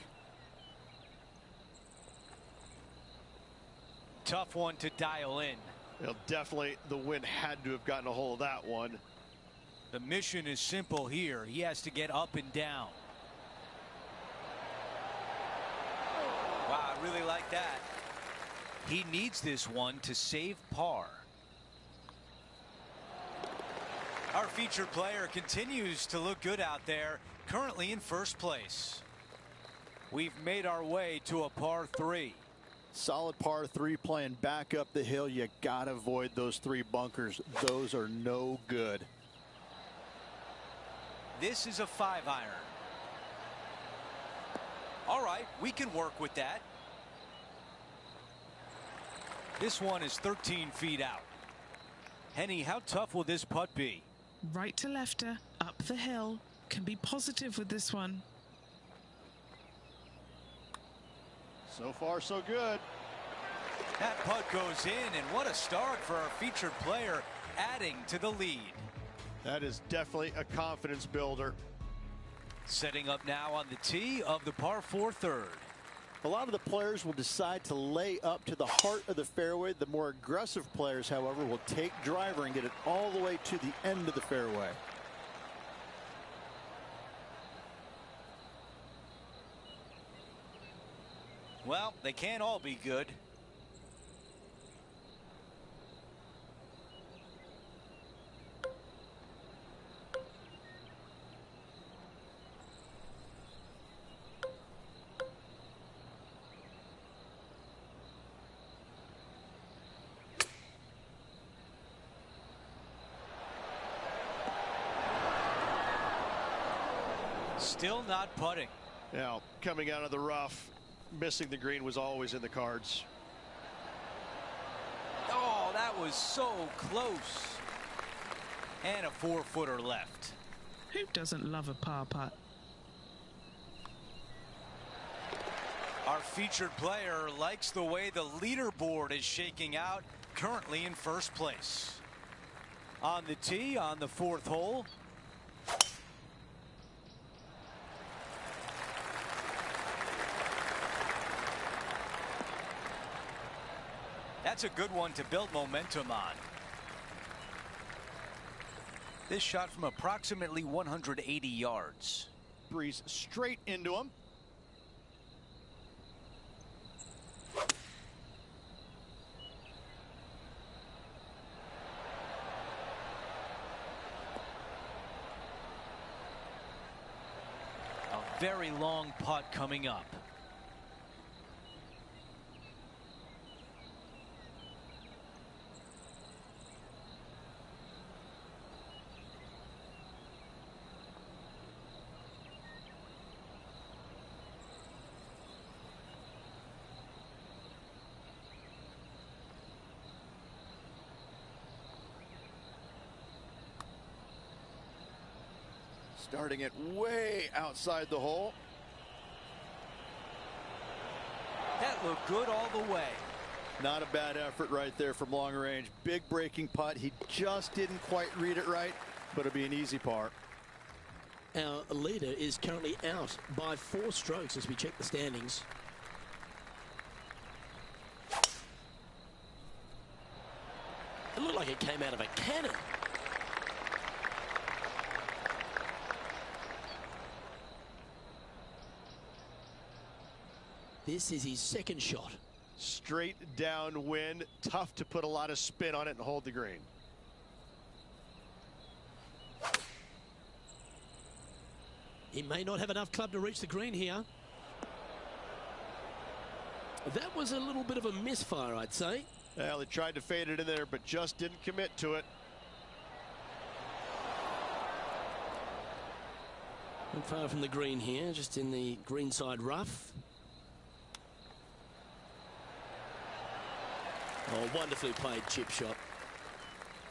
Tough one to dial in. Well, definitely the wind had to have gotten a hold of that one. The mission is simple here. He has to get up and down. Wow, I really like that. He needs this one to save par. Our featured player continues to look good out there, currently in first place. We've made our way to a par 3. Solid par 3 playing back up the hill. You gotta avoid those 3 bunkers. Those are no good. This is a 5-iron. All right, we can work with that. This one is 13 feet out. Henny, how tough will this putt be? Right to lefter, up the hill. Can be positive with this one. So far, so good. That putt goes in, and what a start for our featured player, adding to the lead. That is definitely a confidence builder. Setting up now on the tee of the par 4 third. A lot of the players will decide to lay up to the heart of the fairway. The more aggressive players, however, will take driver and get it all the way to the end of the fairway. Well, they can't all be good. Still not putting. Now, coming out of the rough, missing the green was always in the cards. Oh, that was so close. And a 4-footer left. Who doesn't love a par putt? Our featured player likes the way the leaderboard is shaking out, currently in first place. On the tee on the 4th hole. That's a good one to build momentum on. This shot from approximately 180 yards. Breeze straight into him. A very long putt coming up. Starting it way outside the hole. That looked good all the way. Not a bad effort right there from long range. Big breaking putt. He just didn't quite read it right, but it'll be an easy par. Our leader is currently out by 4 strokes as we check the standings. It looked like it came out of a cannon. This is his second shot. Straight downwind. Tough to put a lot of spin on it and hold the green. He may not have enough club to reach the green here. That was a little bit of a misfire, I'd say. Well, he tried to fade it in there, but just didn't commit to it. Not far from the green here, just in the greenside rough. Oh, wonderfully played chip shot.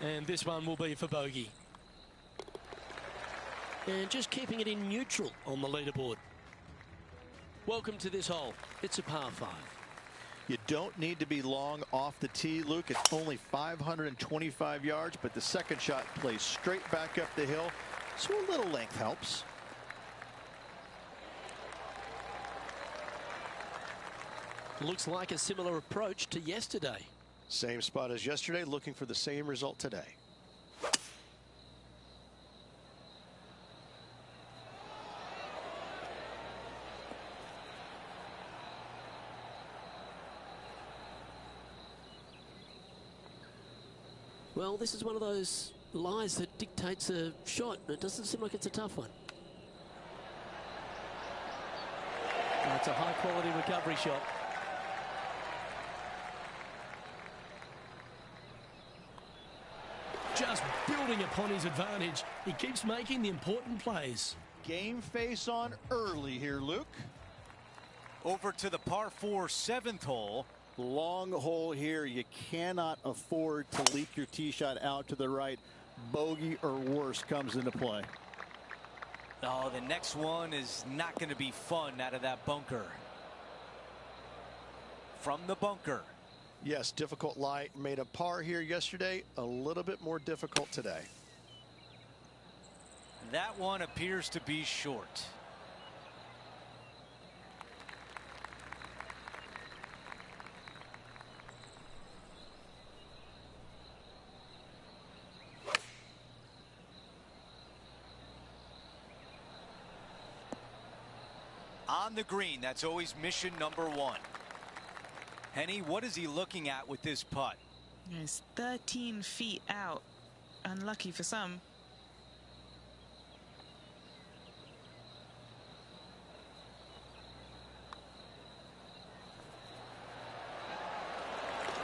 And this one will be for bogey. And just keeping it in neutral on the leaderboard. Welcome to this hole. It's a par 5. You don't need to be long off the tee, Luke. It's only 525 yards, but the second shot plays straight back up the hill, so a little length helps. Looks like a similar approach to yesterday. Same spot as yesterday, looking for the same result today. Well, this is one of those lies that dictates a shot. It doesn't seem like it's a tough one. That's a high-quality recovery shot. Just building upon his advantage. He keeps making the important plays. Game face on early here, Luke. Over to the par 4 7th hole. Long hole here. You cannot afford to leak your tee shot out to the right. Bogey or worse comes into play. Oh, the next one is not going to be fun out of that bunker. From the bunker. Yes, difficult lie. Made a par here yesterday. A little bit more difficult today. That one appears to be short. On the green, that's always mission number 1. Henny, what is he looking at with this putt? It's 13 feet out. Unlucky for some.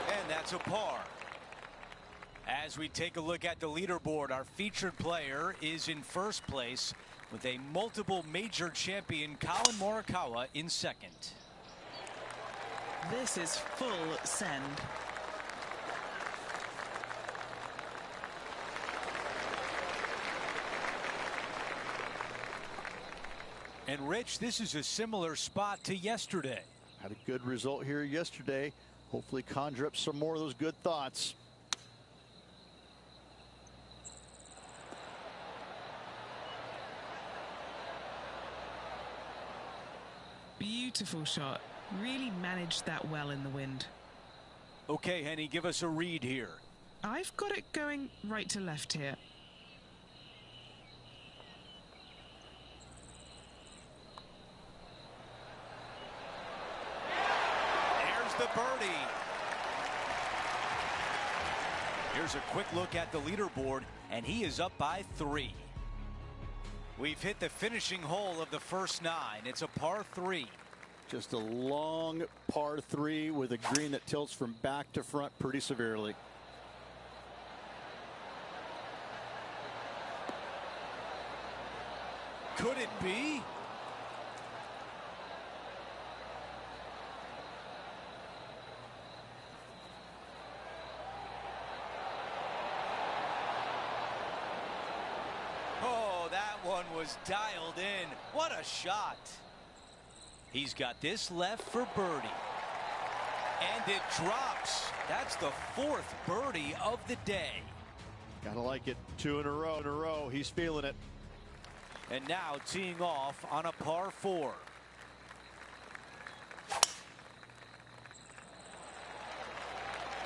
And that's a par. As we take a look at the leaderboard, our featured player is in first place with a multiple major champion, Colin Morikawa, in second. This is full send. And Rich, this is a similar spot to yesterday. Had a good result here yesterday. Hopefully conjure up some more of those good thoughts. Beautiful shot. Really managed that well in the wind. Okay, Henny, give us a read here. I've got it going right to left here. There's the birdie. Here's a quick look at the leaderboard, and he is up by 3. We've hit the finishing hole of the first 9. It's a par 3. Just a long par 3 with a green that tilts from back to front pretty severely. Could it be? Oh, that one was dialed in. What a shot. He's got this left for birdie. And it drops. That's the 4th birdie of the day. Gotta like it. 2 in a row. He's feeling it. And now teeing off on a par 4.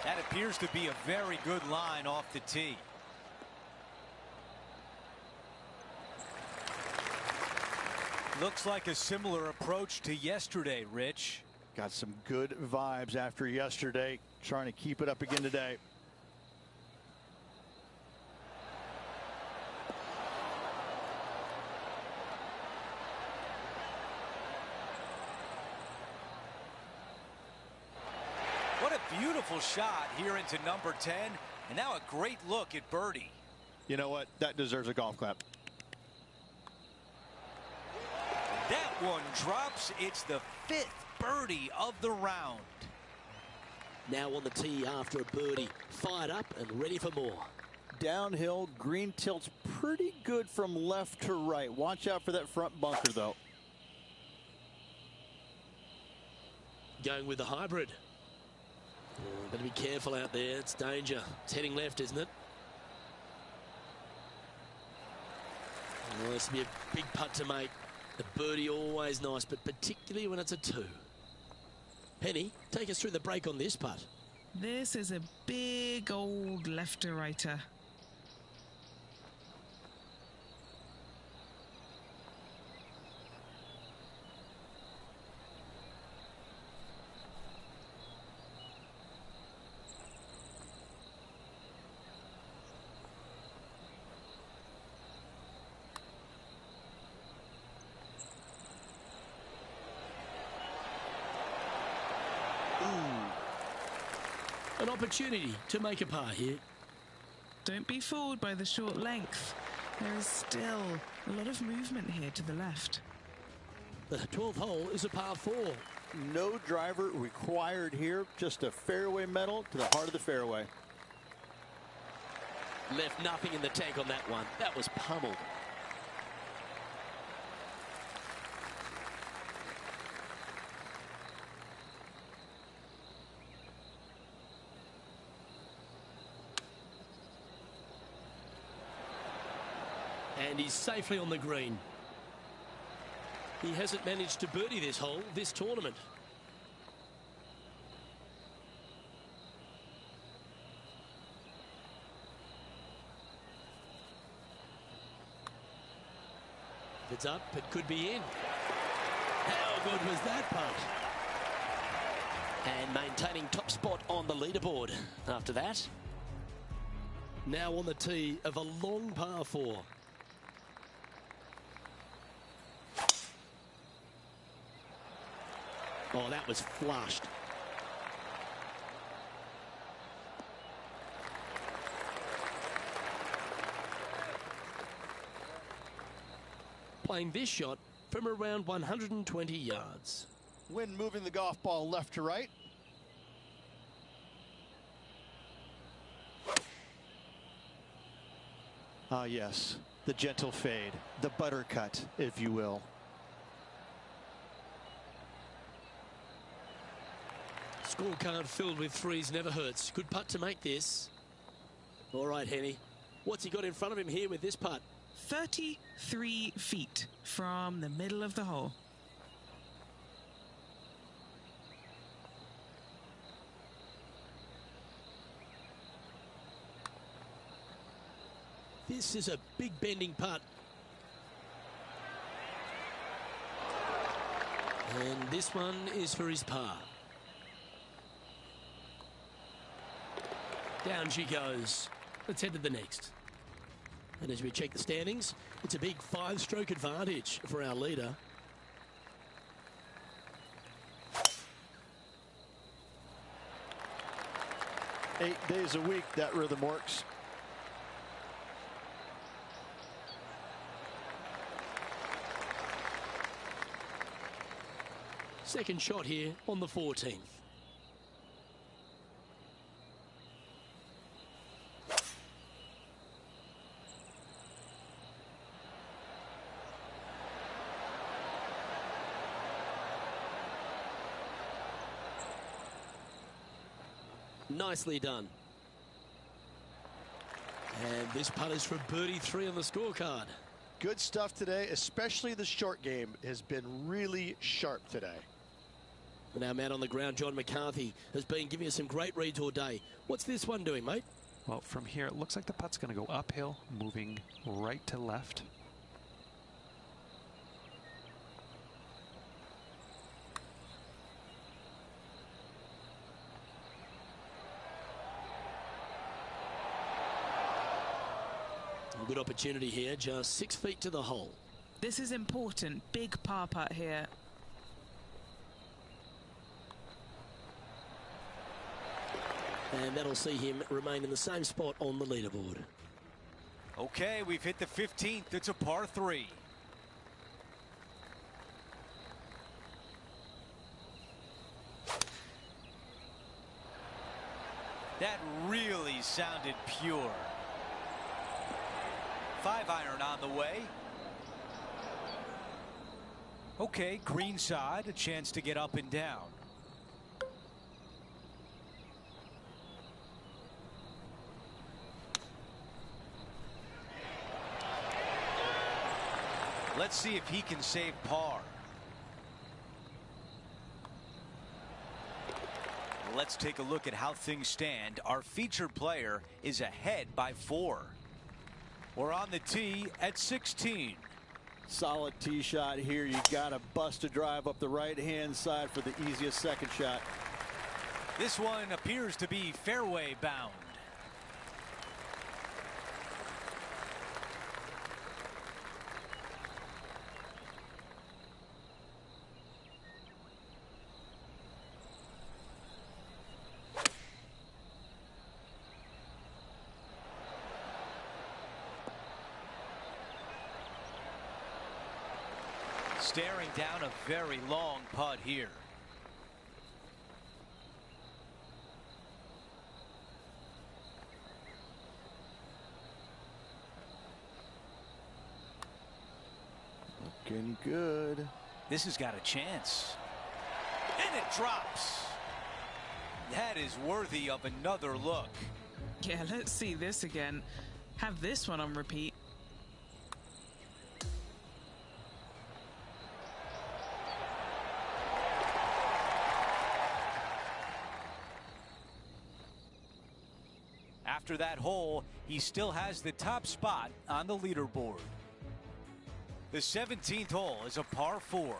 That appears to be a very good line off the tee. Looks like a similar approach to yesterday, Rich. Got some good vibes after yesterday. Trying to keep it up again today. What a beautiful shot here into number 10. And now a great look at birdie. You know what? That deserves a golf clap. That one drops. It's the 5th birdie of the round. Now on the tee after a birdie. Fired up and ready for more. downhill. Green tilts pretty good from left to right. Watch out for that front bunker, though. Going with the hybrid. Oh, better be careful out there. It's danger. It's heading left, isn't it? Well, this will be a big putt to make. The birdie always nice, but particularly when it's a 2. Penny, take us through the break on this putt. This is a big old left-to-righter. An opportunity to make a par here. Don't be fooled by the short length. There is still a lot of movement here to the left. The 12th hole is a par 4. No driver required here. Just a fairway metal to the heart of the fairway. Left nothing in the tank on that one. That was pummeled. And he's safely on the green. He hasn't managed to birdie this hole this tournament. If it's up, it could be in. How good was that putt? And maintaining top spot on the leaderboard after that. Now on the tee of a long par 4. Oh, that was flushed. Playing this shot from around 120 yards. Wind moving the golf ball left to right. Ah, yes, the gentle fade, the buttercut, if you will. Scorecard filled with threes never hurts. Good putt to make this. All right, Henny. What's he got in front of him here with this putt? 33 feet from the middle of the hole. This is a big bending putt. And this one is for his par. Down she goes. Let's head to the next. And as we check the standings, it's a big 5-stroke advantage for our leader. Eight days a week, that rhythm works. Second shot here on the 14th. Nicely done. And this putt is for birdie 3 on the scorecard. Good stuff today, especially the short game has been really sharp today. And our man on the ground, John McCarthy, has been giving us some great reads all day. What's this one doing, mate? Well, from here, it looks like the putt's going to go uphill, moving right to left. Good opportunity here, just 6 feet to the hole. This is important. Big par putt here. And that'll see him remain in the same spot on the leaderboard. Okay, we've hit the 15th. It's a par 3. That really sounded pure. 5-iron on the way. Okay, green side, a chance to get up and down. Let's see if he can save par. Let's take a look at how things stand. Our featured player is ahead by 4. We're on the tee at 16. Solid tee shot here. You got to bust a drive up the right-hand side for the easiest second shot. This one appears to be fairway bound. Staring down a very long putt here. Looking good. This has got a chance. And it drops. That is worthy of another look. Yeah, let's see this again. Have this one on repeat. After that hole, he still has the top spot on the leaderboard. The 17th hole is a par 4.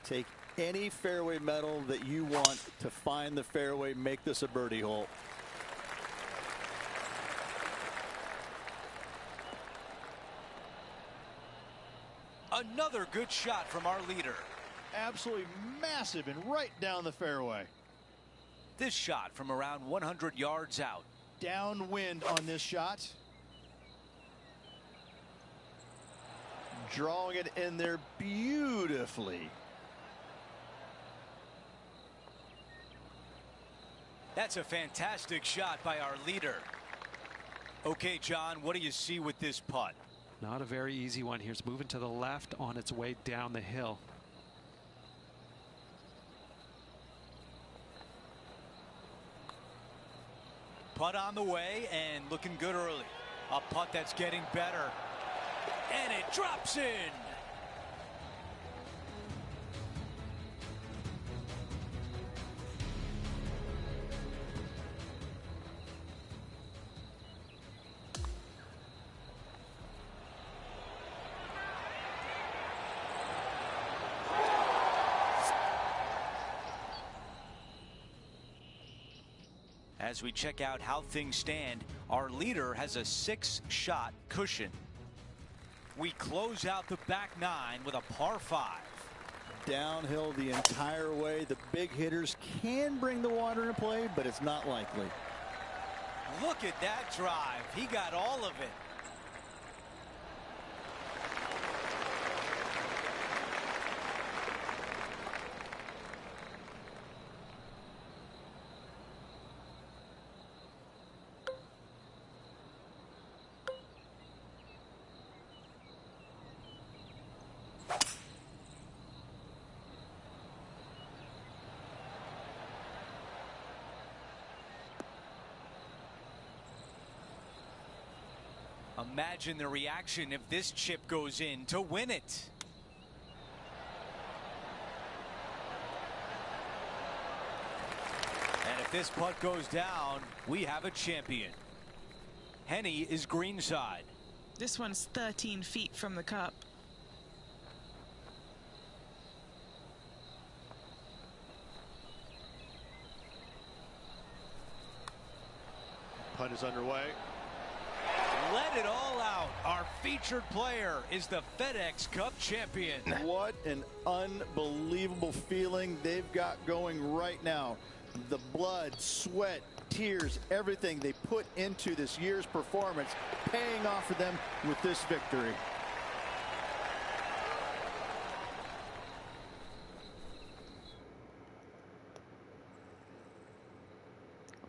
Take any fairway metal that you want to find the fairway. Make this a birdie hole. Another good shot from our leader. Absolutely massive and right down the fairway. This shot from around 100 yards out. Downwind on this shot. Drawing it in there beautifully. That's a fantastic shot by our leader. Okay, John, what do you see with this putt? Not a very easy one here. It's moving to the left on its way down the hill. Putt on the way and looking good early. A putt that's getting better. And it drops in. As we check out how things stand, our leader has a 6-shot cushion. We close out the back 9 with a par 5. Downhill the entire way. The big hitters can bring the water into play, but it's not likely. Look at that drive. He got all of it. Imagine the reaction if this chip goes in to win it. And if this putt goes down, we have a champion. Henny is greenside. This one's 13 feet from the cup. Putt is underway. Let it all out. Our featured player is the FedEx Cup champion. What an unbelievable feeling they've got going right now. The blood, sweat, tears, everything they put into this year's performance paying off for them with this victory.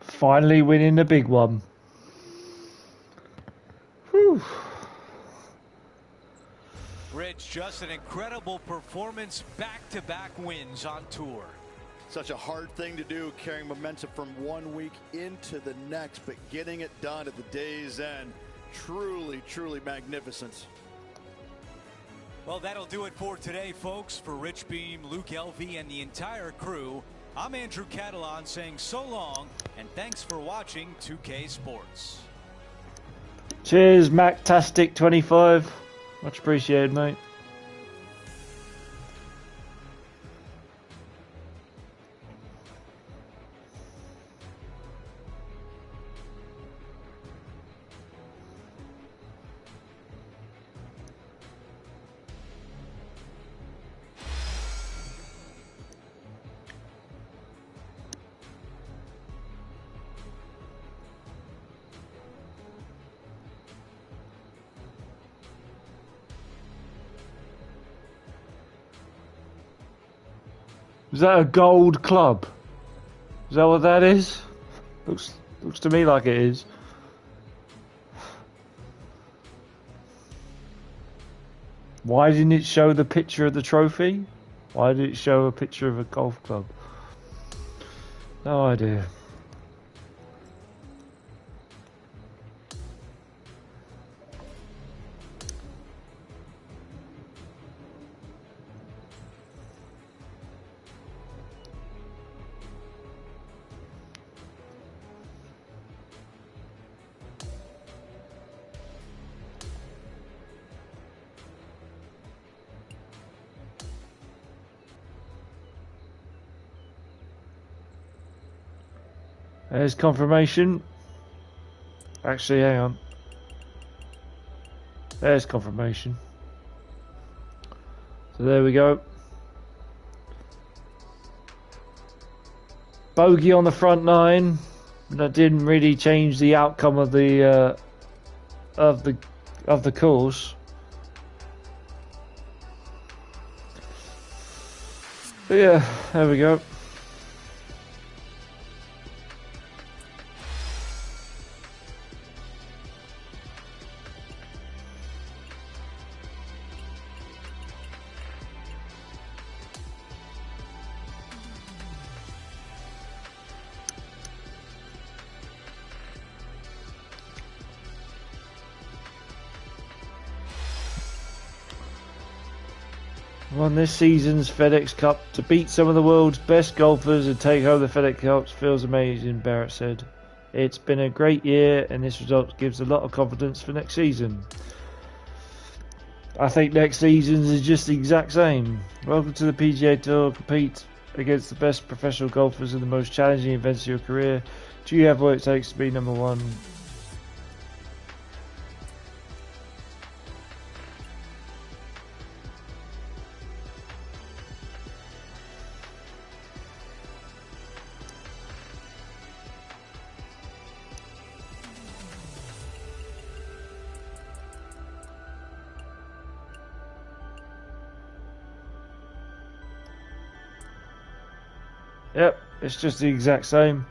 Finally winning the big one. Whew. Rich, just an incredible performance, back-to-back wins on tour. Such a hard thing to do, carrying momentum from one week into the next, but getting it done at the day's end, truly, truly magnificent. Well, that'll do it for today, folks. For Rich Beam, Luke Elvey, and the entire crew, I'm Andrew Catalan saying so long, and thanks for watching 2K Sports. Cheers, Mactastic25. Much appreciated, mate. Is that a gold club? Is that what that is? Looks to me like it is. Why didn't it show the picture of the trophy? Why did it show a picture of a golf club? No idea. There's confirmation. Actually, hang on. There's confirmation. So there we go. Bogey on the front nine. That didn't really change the outcome of the course. But yeah, there we go. Won this season's FedEx Cup to beat some of the world's best golfers and take home the FedEx Cup feels amazing, Barrett said. It's been a great year and this result gives a lot of confidence for next season. I think next season's is just the exact same. Welcome to the PGA Tour. Compete against the best professional golfers in the most challenging events of your career. Do you have what it takes to be number one? Yep, it's just the exact same.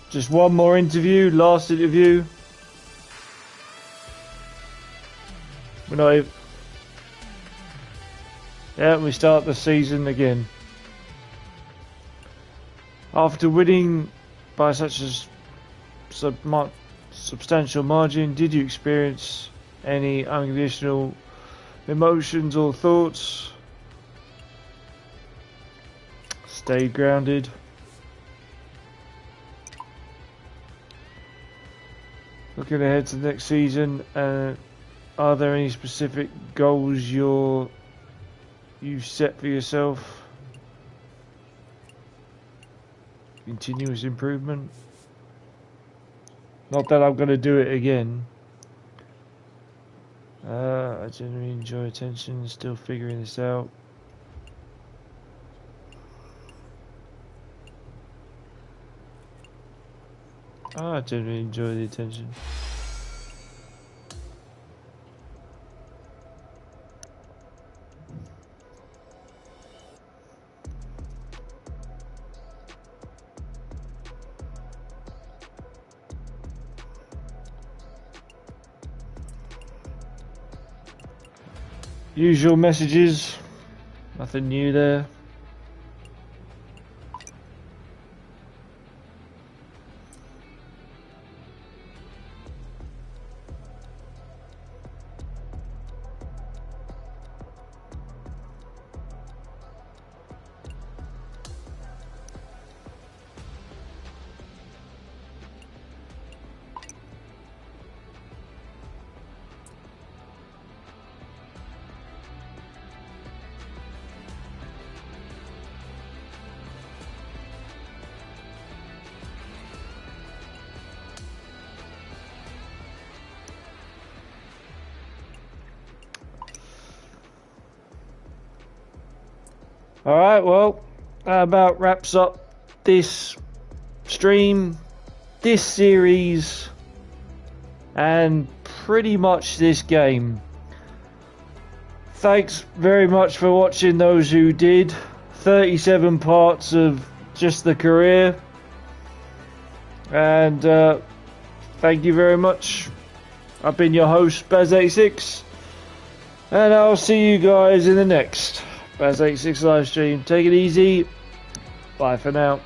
Just one more interview, last interview. We're not even... Yeah, we start the season again. After winning by such a substantial margin, did you experience any unconditional emotions or thoughts? Stay grounded. Looking ahead to the next season, are there any specific goals you've set for yourself? Continuous improvement. Not that I'm going to do it again. I generally enjoy attention, still figuring this out. I generally enjoy the attention. Usual messages. Nothing new there. Alright, well, that about wraps up this stream, this series, and pretty much this game. Thanks very much for watching, those who did. 37 parts of just the career. And thank you very much. I've been your host, Baz86. And I'll see you guys in the next Baz86 live stream. Take it easy. Bye for now.